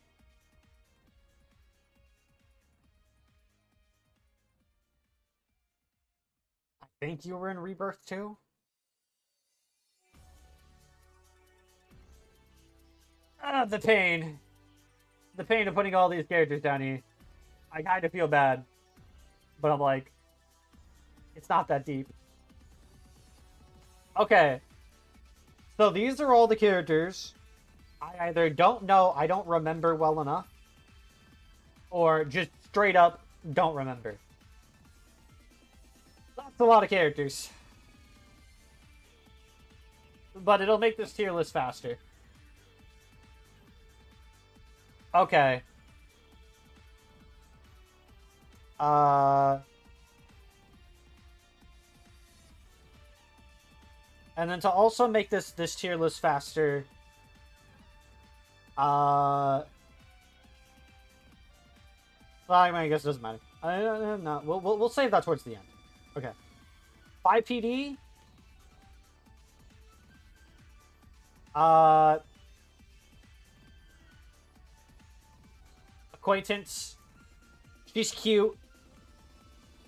I think you were in Rebirth 2? Ah, the pain. The pain of putting all these characters down here. I kind of feel bad. But I'm like, it's not that deep. Okay. So these are all the characters I either don't know, I don't remember well enough, or just straight up don't remember. That's a lot of characters. But it'll make this tier list faster. Okay. And then to also make this tier list faster, well, I mean, I guess it doesn't matter. No, we'll save that towards the end. Okay. 5PD. Acquaintance. She's cute,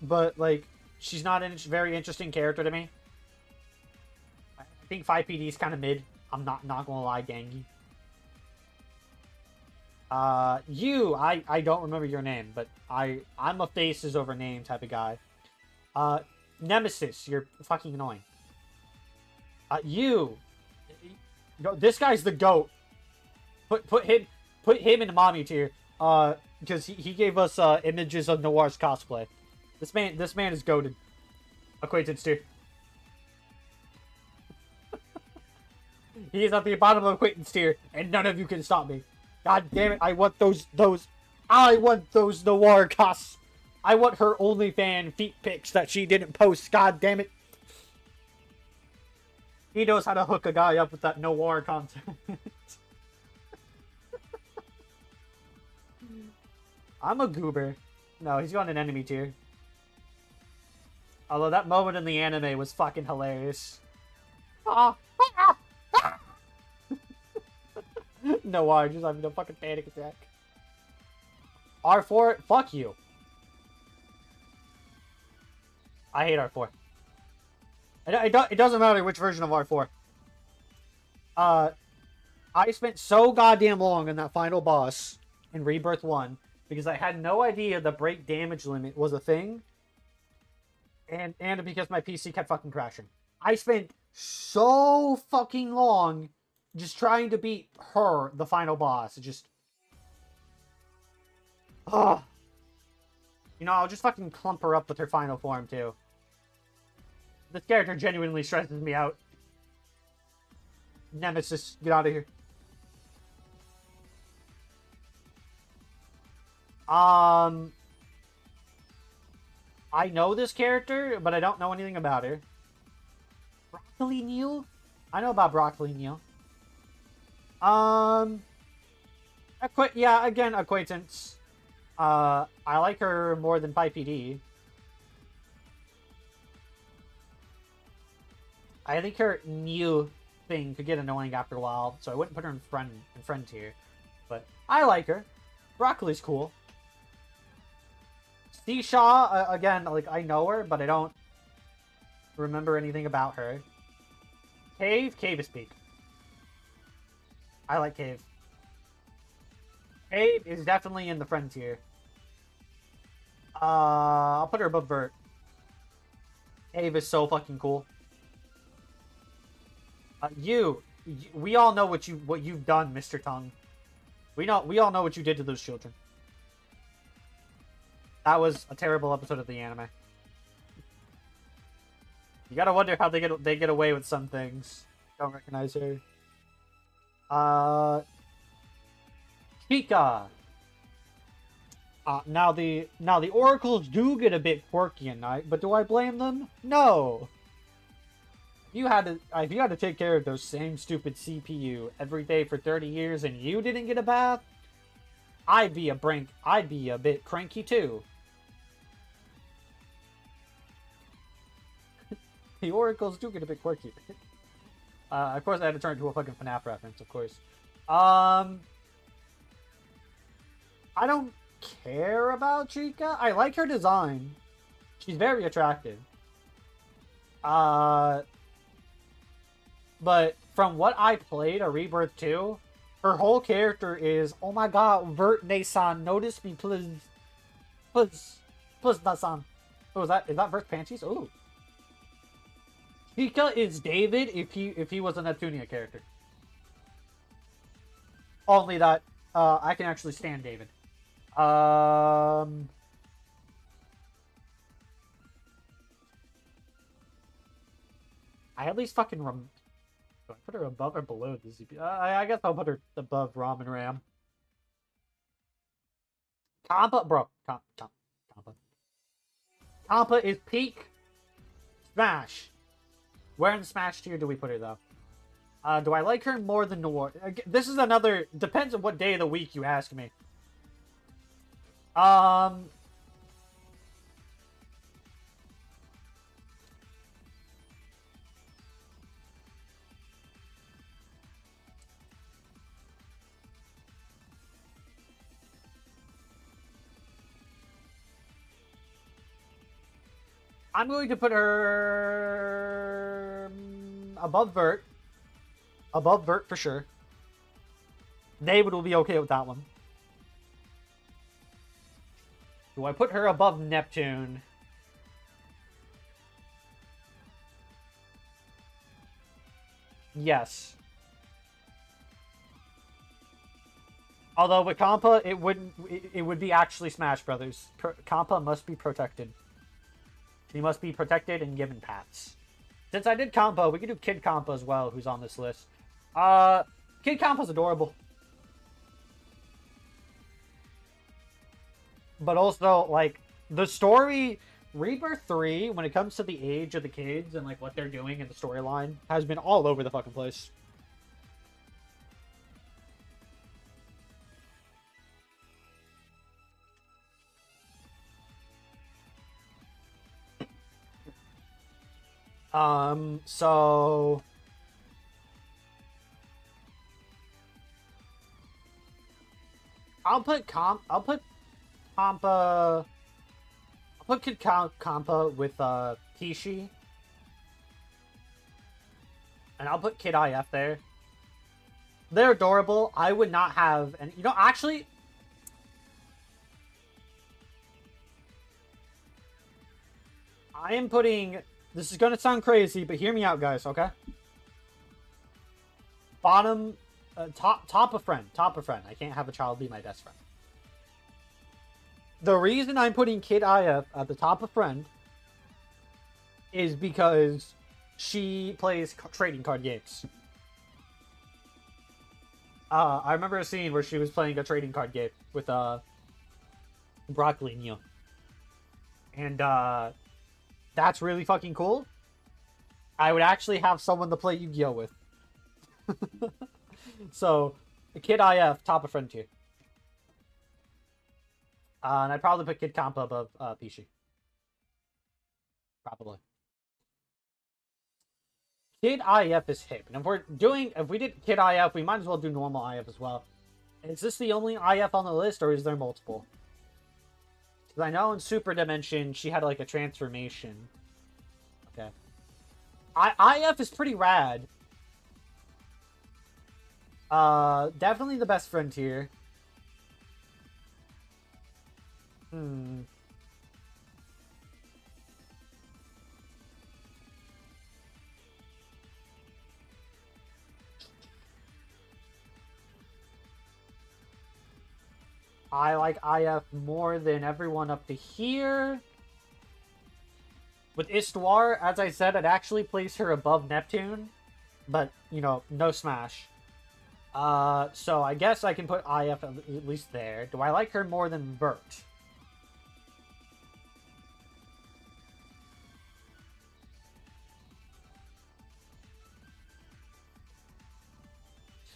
but like she's not a very interesting character to me. I think 5PD is kind of mid. I'm not gonna lie, Gangy. I don't remember your name, but I'm a faces over name type of guy. Nemesis, you're fucking annoying. This guy's the GOAT. Put him in mommy tier. Because he gave us images of Noir's cosplay. This man is goated. Acquaintance tier. He is at the bottom of the acquaintance tier, and none of you can stop me. God damn it! I want those. I want those noir costs. I want her OnlyFans feet pics that she didn't post. God damn it! He knows how to hook a guy up with that noir content. I'm a goober. No, he's going in enemy tier. Although that moment in the anime was fucking hilarious. Noir just having a fucking panic attack. R4, fuck you. I hate R4. It doesn't matter which version of R4. I spent so goddamn long on that final boss in Rebirth 1 because I had no idea the break damage limit was a thing. And because my PC kept fucking crashing. I spent so fucking long just trying to beat her, the final boss. It just... Ugh. You know, I'll just fucking clump her up with her final form, too. This character genuinely stresses me out. Nemesis, get out of here. I know this character, but I don't know anything about her. Broccoli Neil? I know about Broccoli Neil. Yeah, again, acquaintance. I like her more than 5PD. I think her new thing could get annoying after a while, so I wouldn't put her in friend tier. But I like her. Broccoli's cool. Seashaw, again, like, I know her, but I don't remember anything about her. Cave is peak. I like Cave. Cave is definitely in the friend tier. I'll put her above Bert. Cave is so fucking cool. We all know what you've done, Mr. Tongue. We all know what you did to those children. That was a terrible episode of the anime. You gotta wonder how they get away with some things. Don't recognize her. Chica. Now the oracles do get a bit quirky at night, but do I blame them? No. If you had to take care of those same stupid CPU every day for 30 years and you didn't get a bath, I'd be a bit cranky too. The oracles do get a bit quirky. Of course, I had to turn it to a fucking FNAF reference, of course. I don't care about Chica. I like her design. She's very attractive. But from what I played of Rebirth 2, her whole character is, oh my god, Vert Nason, notice me, please. Please, Nason. Oh, is that Vert's panties? Oh. Chica is David if he was a Neptunia character. Only that I can actually stand David. I at least fucking do I put her above or below the ZP? I guess I'll put her above Ram and Ram. Compa, bro. Compa. Compa is peak Smash. Where in Smash tier do we put her, though? Do I like her more than Noir? This is another... Depends on what day of the week you ask me. I'm going to put her above Vert. Above Vert for sure. David will be okay with that one. Do I put her above Neptune? Yes. Although with Compa, it would be actually Smash Brothers. Compa must be protected. She must be protected and given pats. Since I did Compa, we could do Kid Compa as well, who's on this list. Kid Compa's adorable. But also, like, the story, Rebirth 3, when it comes to the age of the kids and, like, what they're doing in the storyline, has been all over the fucking place. So... I'll put Compa... I'll put Kid Compa with, Kishi. And I'll put Kid IF there. They're adorable. I would not have... And, you know, actually... I am putting... This is gonna sound crazy, but hear me out, guys, okay? Bottom... top of friend. Top of friend. I can't have a child be my best friend. The reason I'm putting Kid IF at the top of friend is because she plays trading card games. I remember a scene where she was playing a trading card game with Broccoli Neo. And that's really fucking cool. I would actually have someone to play Yu-Gi-Oh with. So, Kid IF, top of friend tier. And I'd probably put Kid Compa above Pishi. Probably. Kid IF is hip. And if we did Kid IF, we might as well do normal IF as well. Is this the only IF on the list, or is there multiple? Because I know in Super Dimension, she had like a transformation. Okay. IF is pretty rad. Definitely the best friend here. I like IF more than everyone up to here. With Histoire, as I said, I'd actually place her above Neptune. But, you know, no smash. So I guess I can put IF at least there. Do I like her more than Vert?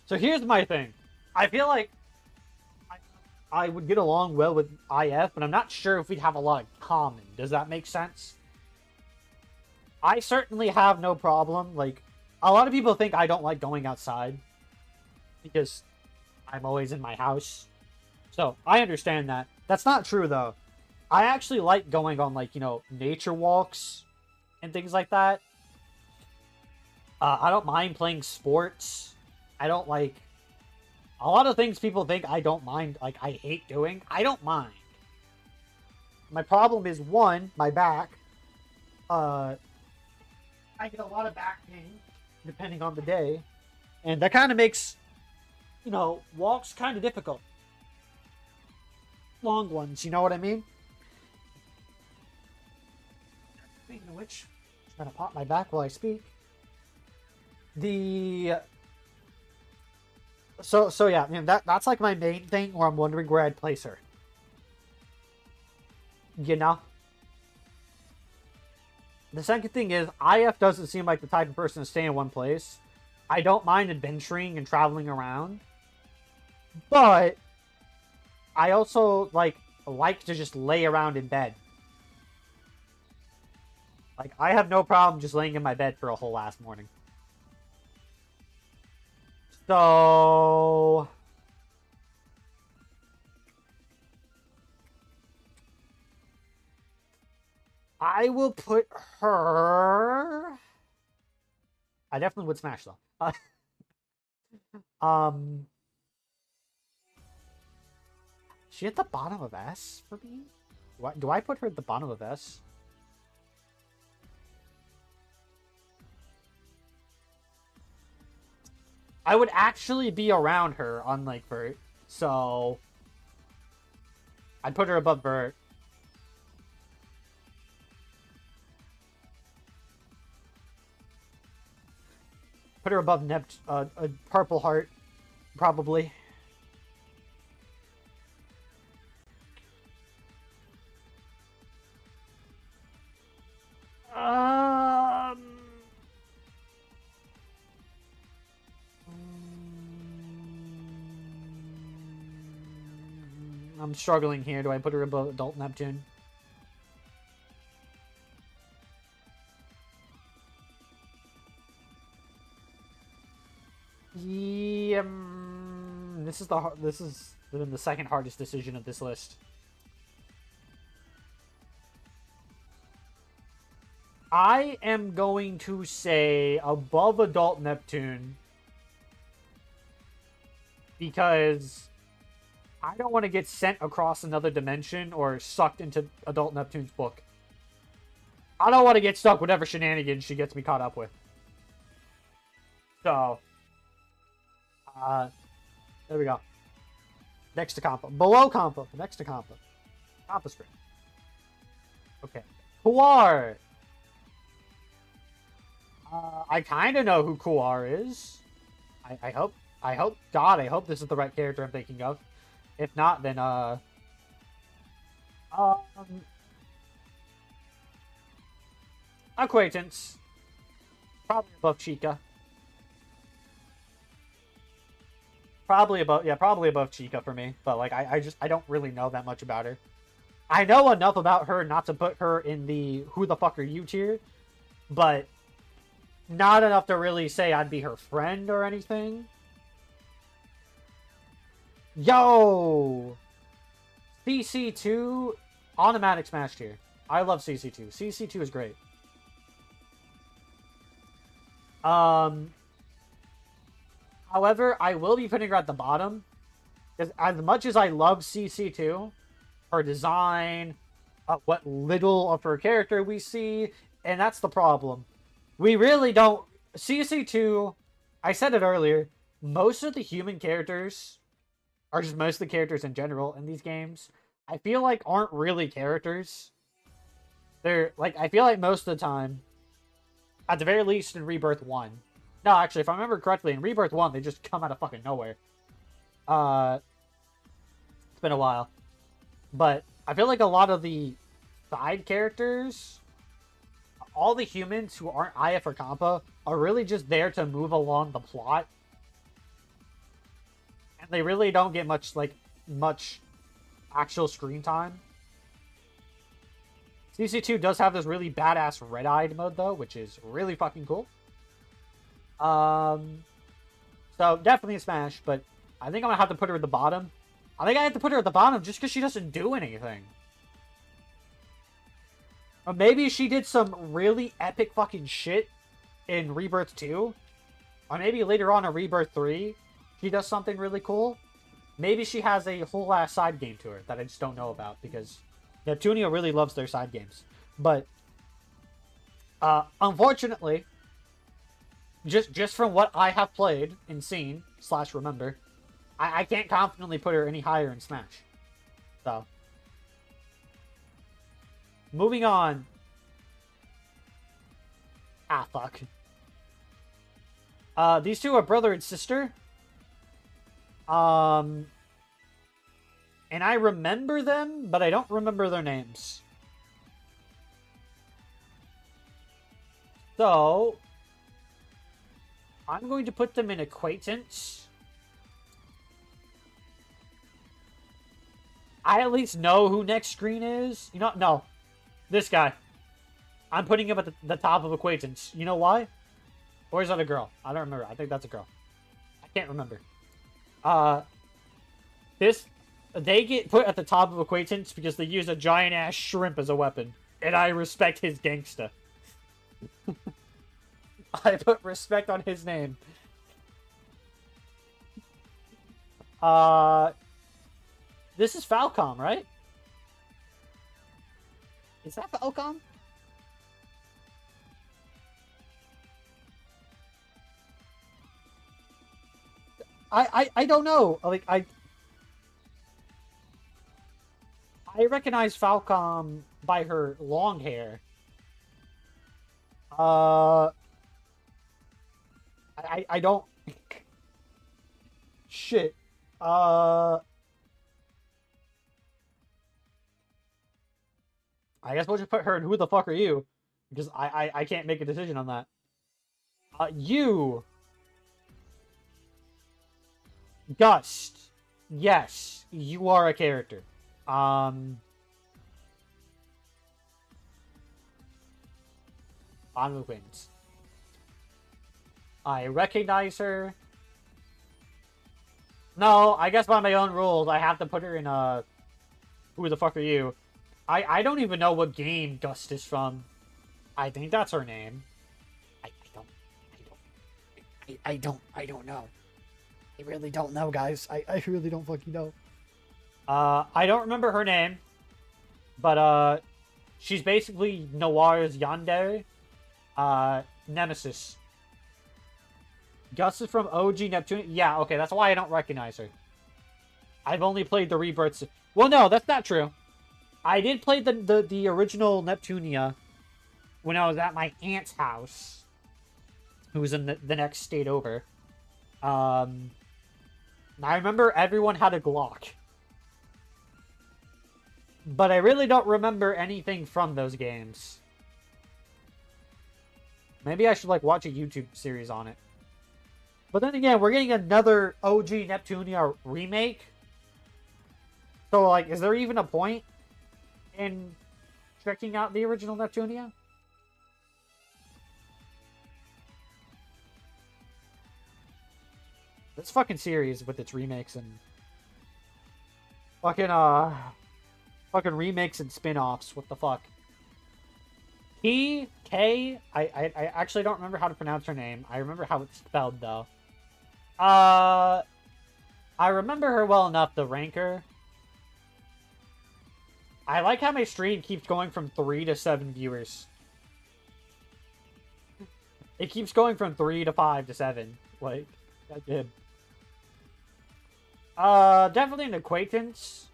So here's my thing. I feel like I would get along well with IF, but I'm not sure if we'd have a lot in common. Does that make sense? I certainly have no problem. Like, a lot of people think I don't like going outside because I'm always in my house. So, I understand that. That's not true, though. I actually like going on, like, you know, nature walks and things like that. I don't mind playing sports. I don't like... A lot of things people think I don't mind, like, I hate doing. I don't mind. My problem is, one, my back. I get a lot of back pain, depending on the day. And that kind of makes, you know, walks kind of difficult. Long ones, you know what I mean? Speaking of which, I'm trying to pop my back while I speak. So yeah, man, that's like my main thing where I'm wondering where I'd place her. You know? The second thing is, IF doesn't seem like the type of person to stay in one place. I don't mind adventuring and traveling around. But I also like to just lay around in bed. Like, I have no problem just laying in my bed for a whole last morning. So... I will put her... I definitely would smash, though. She at the bottom of S for me? What, do I put her at the bottom of S? I would actually be around her, unlike Vert. So... I'd put her above Vert. Put her above a Purple Heart, probably. Um, I'm struggling here. Do I put her above Adult Neptune? Yeah, this is the second hardest decision of this list. I am going to say above Adult Neptune because I don't want to get sent across another dimension or sucked into Adult Neptune's book. I don't want to get stuck with whatever shenanigans she gets me caught up with. So, there we go. Next to Compa. Below Compa. Next to Compa. Compa screen. Okay. Kuar. I kind of know who Kuar is. I hope, God, I hope this is the right character I'm thinking of. If not, then, acquaintance. Probably above Chica. Probably above Chica for me. But, like, I don't really know that much about her. I know enough about her not to put her in the who the fuck are you tier, but not enough to really say I'd be her friend or anything. Yo! CC2, automatic smash tier. I love CC2. CC2 is great. However, I will be putting her at the bottom. Because as much as I love CC2, her design, what little of her character we see, and that's the problem. We really don't... CC2, I said it earlier, most of the human characters, or just most of the characters in general in these games, I feel like aren't really characters. They're, like, I feel like most of the time, at the very least in Rebirth 1. No, actually, if I remember correctly, in Rebirth 1, they just come out of fucking nowhere. It's been a while. But I feel like a lot of the side characters, all the humans who aren't IF or Compa, are really just there to move along the plot. And they really don't get much actual screen time. CC2 does have this really badass red-eyed mode, though, which is really fucking cool. So, definitely a smash, but I think I'm gonna have to put her at the bottom. I think I have to put her at the bottom just because she doesn't do anything. Or maybe she did some really epic fucking shit in Rebirth 2. Or maybe later on in Rebirth 3, she does something really cool. Maybe she has a whole ass side game to her that I just don't know about, because Neptuneo really loves their side games. But, unfortunately, just from what I have played and seen, / remember, I can't confidently put her any higher in Smash. So, moving on. Ah, fuck. These two are brother and sister. And I remember them, but I don't remember their names. So, I'm going to put them in acquaintance. I at least know who next screen is. You know, no. This guy. I'm putting him at the top of acquaintance. You know why? Or is that a girl? I don't remember. I think that's a girl. I can't remember. They get put at the top of acquaintance because they use a giant-ass shrimp as a weapon. And I respect his gangsta. I put respect on his name. This is Falcom, right? Is that Falcom? I don't know. Like, I recognize Falcom by her long hair. I I don't... Shit. I guess we'll just put her in Who the Fuck Are You? Because I can't make a decision on that. You. Gust. Yes, you are a character. On with wings. I recognize her. No, I guess by my own rules, I have to put her in, Who the Fuck Are You? I don't even know what game Gust is from. I think that's her name. I don't know. I really don't know, guys. I really don't fucking know. I don't remember her name. But, she's basically Noir's yandere. Nemesis. Gus is from OG Neptune. Yeah, okay, that's why I don't recognize her. I've only played the rebirths. Well, no, that's not true. I did play the original Neptunia when I was at my aunt's house, who was in the next state over. I remember everyone had a Glock. But I really don't remember anything from those games. Maybe I should, like, watch a YouTube series on it. But then again, we're getting another OG Neptunia remake. So, like, is there even a point in checking out the original Neptunia? This fucking series with its remakes and fucking remakes and spin-offs. What the fuck? I actually don't remember how to pronounce her name. I remember how it's spelled, though. I remember her well enough to rank her. I like how my stream keeps going from 3 to 7 viewers. It keeps going from 3 to 5 to 7. Like, that did. Definitely an acquaintance.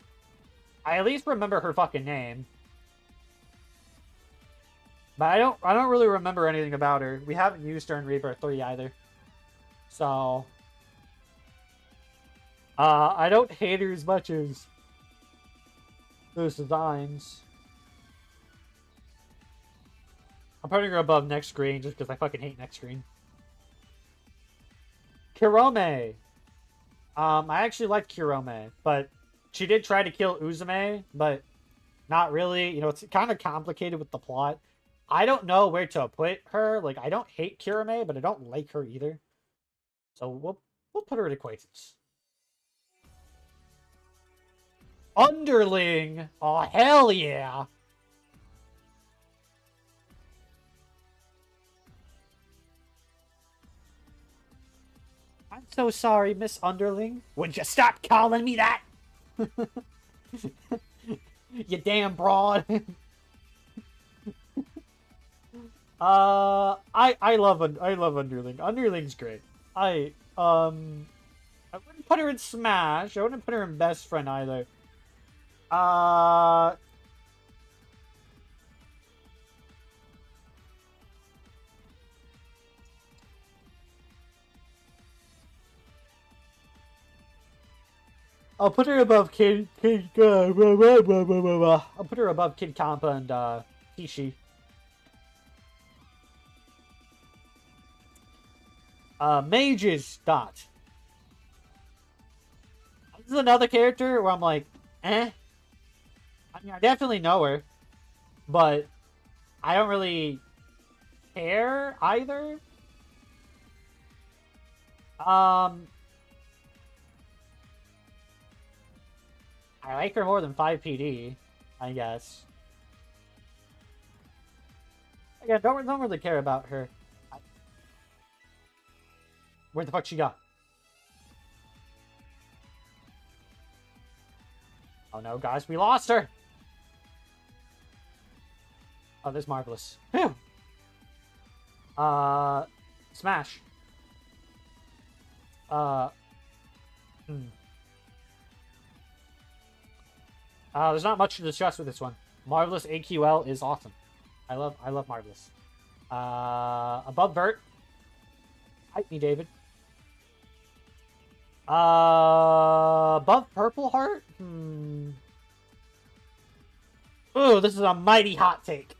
I at least remember her fucking name. But I don't really remember anything about her. We haven't used her in Rebirth 3 either. So I don't hate her as much as those designs. I'm putting her above next screen just because I fucking hate next screen. Kirome. I actually liked Kirome, but she did try to kill Uzume, but not really. You know, it's kind of complicated with the plot. I don't know where to put her. Like, I don't hate Kirame, but I don't like her either. So we'll put her at acquaintance. Underling! Oh, hell yeah! I'm so sorry, Miss Underling. Would you stop calling me that? You damn broad. I love Underling. Underling's great. I wouldn't put her in Smash. I wouldn't put her in Best Friend either. I'll put her above I'll put her above Kid Kampa and Kishi. Mages Dot. This is another character where I'm like, eh. I mean, I definitely know her, but I don't really care either. I like her more than 5PD, I guess. Again, don't really care about her. Where the fuck she go? Oh no, guys, we lost her! Oh, this is Marvelous. Phew! Smash. There's not much to discuss with this one. Marvelous AQL is awesome. I love Marvelous. Above Vert. Hype me, David. Above Purple Heart? Ooh, this is a mighty hot take.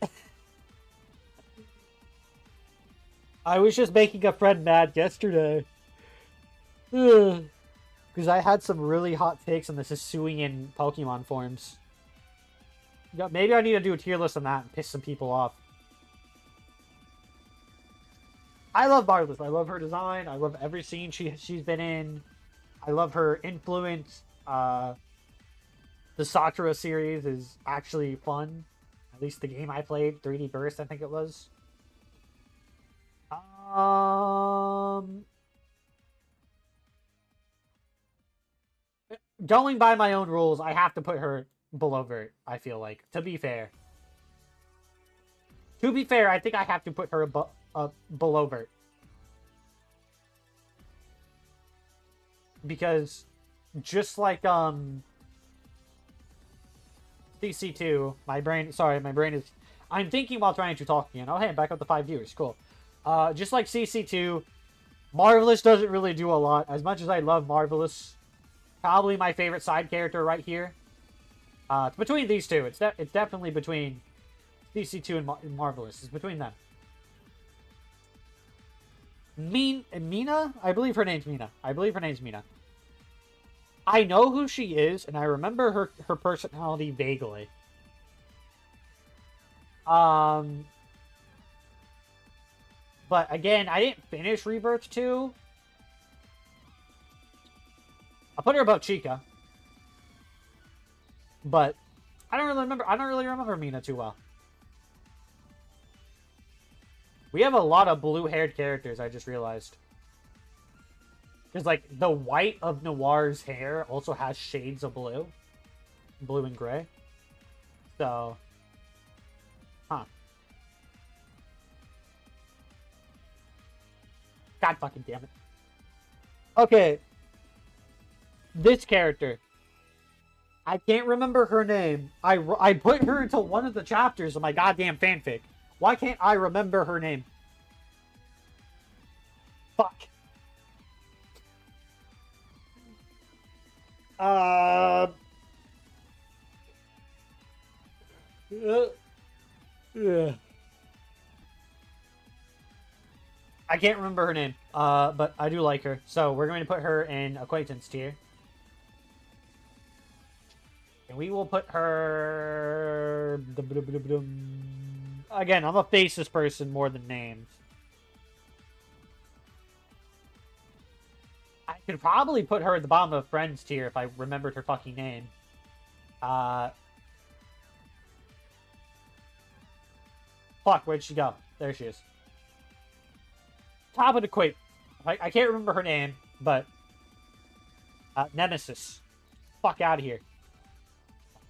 I was just making a friend mad yesterday. Because I had some really hot takes on this Hisuian Pokemon forms. Yeah, maybe I need to do a tier list on that and piss some people off. I love Marvelous. I love her design. I love every scene she's been in. I love her influence. The Sakura series is actually fun. At least the game I played, 3D Burst, I think it was. Going by my own rules, I have to put her below Vert, I feel like. To be fair. I think I have to put her below Vert. Because just like CC2, my brain is I'm thinking while trying to talk again. Oh hey, I'm back up to 5 viewers, cool. Just like CC2, Marvelous doesn't really do a lot. As much as I love Marvelous, probably my favorite side character right here. It's between these two. It's definitely between CC2 and Marvelous. It's between them. Mina? I believe her name's Mina. I know who she is, and I remember her personality vaguely. But again, I didn't finish Rebirth 2. I'll put her above Chica. But I don't really remember Mina too well. We have a lot of blue-haired characters, I just realized. Because, like, the white of Noir's hair also has shades of blue. Blue and gray. So... Huh. God fucking damn it. Okay. This character. I can't remember her name. I put her into one of the chapters of my goddamn fanfic. Why can't I remember her name? Fuck. Yeah. I can't remember her name, but I do like her. So we're going to put her in acquaintance tier. And we will put her... Again, I'm a faceless person more than names. I could probably put her at the bottom of friends tier if I remembered her fucking name. Fuck, where'd she go? There she is. Top of the quake. I can't remember her name, but... Nemesis. Fuck out of here.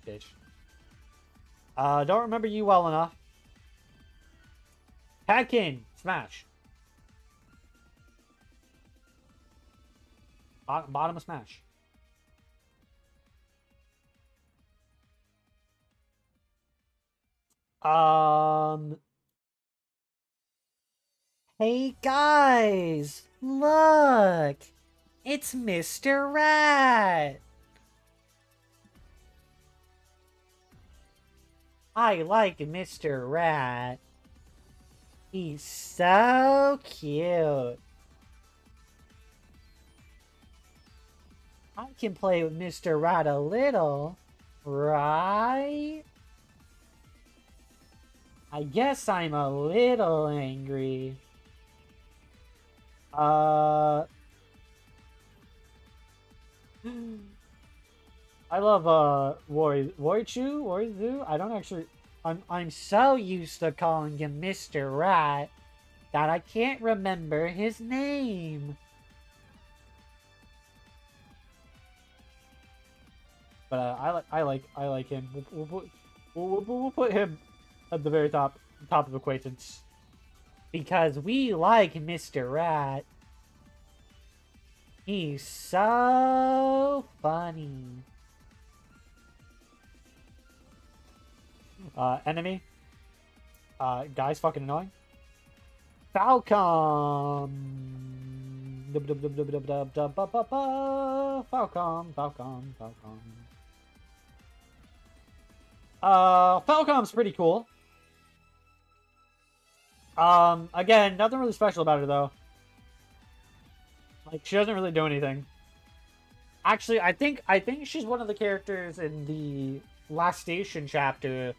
Bitch. Don't remember you well enough. Hadkin. Smash. Bottom of Smash. Hey guys, look, it's Mr. Rat. I like Mr. Rat. He's so cute. I can play with Mr. Rat a little, right? I guess I'm a little angry. I love Warizu. I don't actually I'm so used to calling him Mr. Rat that I can't remember his name. But I like him. We'll put him at the very top of acquaintance. Because we like Mr. Rat. He's so funny. Enemy. Guy's fucking annoying. Falcon. Falcom, Falcom, Falcom. Falcom's pretty cool. Again, nothing really special about her though. Like, she doesn't really do anything. Actually, I think she's one of the characters in the Last Station chapter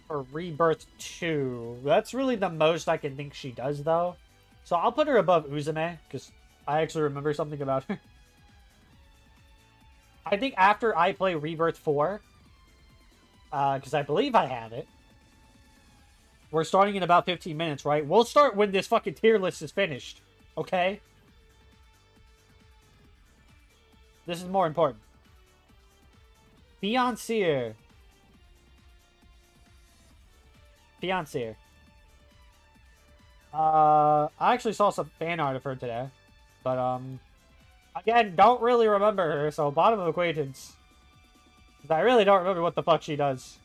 for Rebirth 2. That's really the most I can think she does, though. So I'll put her above Uzume, because I actually remember something about her. I think after I play Rebirth 4, because I believe I have it, we're starting in about 15 minutes, right? We'll start when this fucking tier list is finished, okay? This is more important. Fiancé. I actually saw some fan art of her today. But, again, don't really remember her, so bottom of acquaintance. I really don't remember what the fuck she does.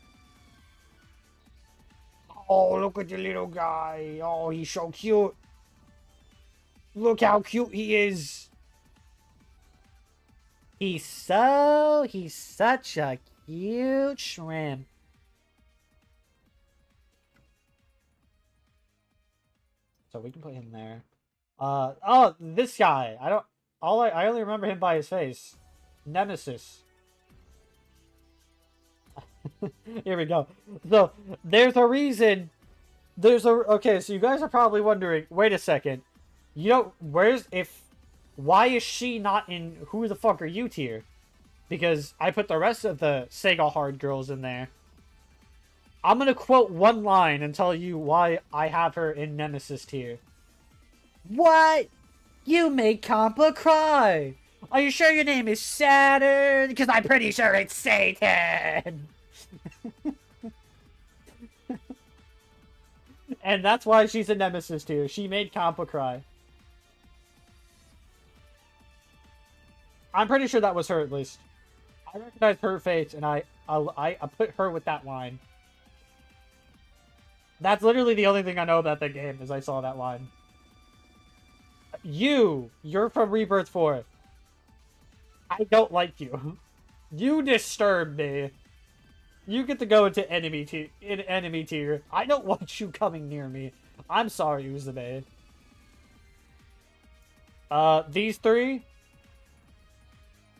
Oh, look at the little guy. Oh, he's so cute. Look how cute he is. He's such a cute shrimp. So we can put him there. Oh, this guy. I only remember him by his face. Nemesis. Here we go. So, there's a reason. Okay, so you guys are probably wondering, wait a second. You know, why is she not in Who the Fuck Are You tier? Because I put the rest of the Sega Hard girls in there. I'm gonna quote one line and tell you why I have her in Nemesis tier. What? You made Compa cry! Are you sure your name is Saturn? Because I'm pretty sure it's Satan! And that's why she's a Nemesis tier. She made Compa cry. I'm pretty sure that was her, at least. I recognize her face, and I put her with that line. That's literally the only thing I know about that game, is I saw that line. You're from Rebirth 4. I don't like you. You disturb me. You get to go into enemy tier. I don't want you coming near me. I'm sorry, Uzume. These three.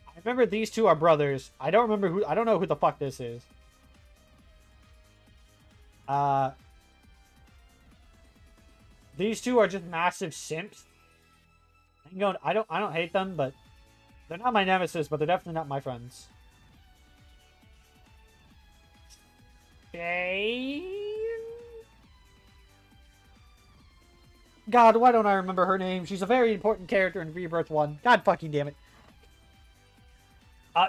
I remember these two are brothers. I don't know who the fuck this is. These two are just massive simps. I don't hate them, but they're not my nemesis, but they're definitely not my friends. Okay. God, why don't I remember her name? She's a very important character in Rebirth 1. God fucking damn it.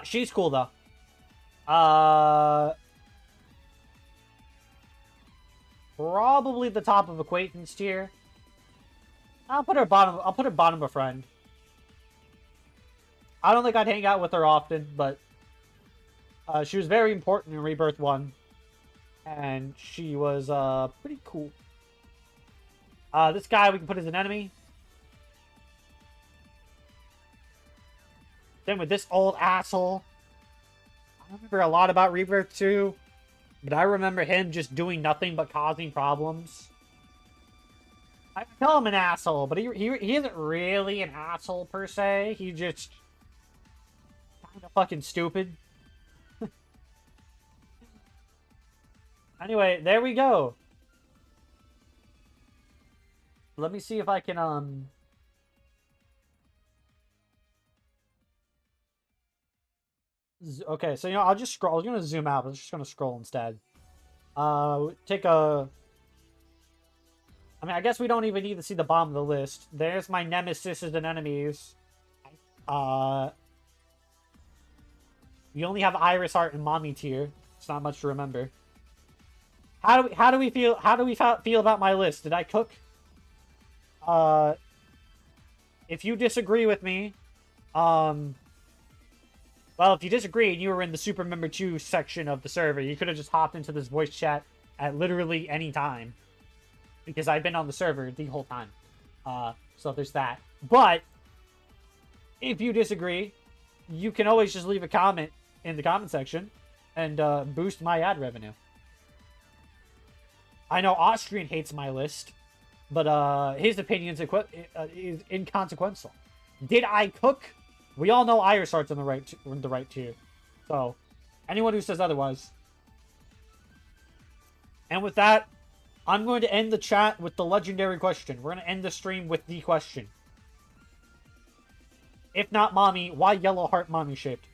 She's cool though. Probably the top of acquaintance tier. I'll put her bottom of friend. I don't think I'd hang out with her often, but she was very important in Rebirth 1. And she was pretty cool. This guy we can put as an enemy. Then with this old asshole. I don't remember a lot about Rebirth 2. But I remember him just doing nothing but causing problems. I call him an asshole, but he isn't really an asshole per se. He's just kind of fucking stupid. Anyway, there we go. Let me see if I can, Okay, so, you know, I'll just scroll. I was going to zoom out, but I'm just going to scroll instead. Take a... I mean, I guess we don't even need to see the bottom of the list. There's my nemesis and enemies. We only have Iris Heart and Mommy tier. It's not much to remember. How do we feel about my list? Did I cook? If you disagree with me, well, if you disagree and you were in the Super Member 2 section of the server, you could have just hopped into this voice chat at literally any time. Because I've been on the server the whole time. So there's that. But, If you disagree, you can always just leave a comment in the comment section and boost my ad revenue. I know Austrian hates my list, but his opinion is inconsequential. Did I cook? We all know Irisart's in the right tier. So, anyone who says otherwise. And with that, I'm going to end the chat with the legendary question. We're going to end the stream with the question. If not mommy, why yellow heart mommy shaped?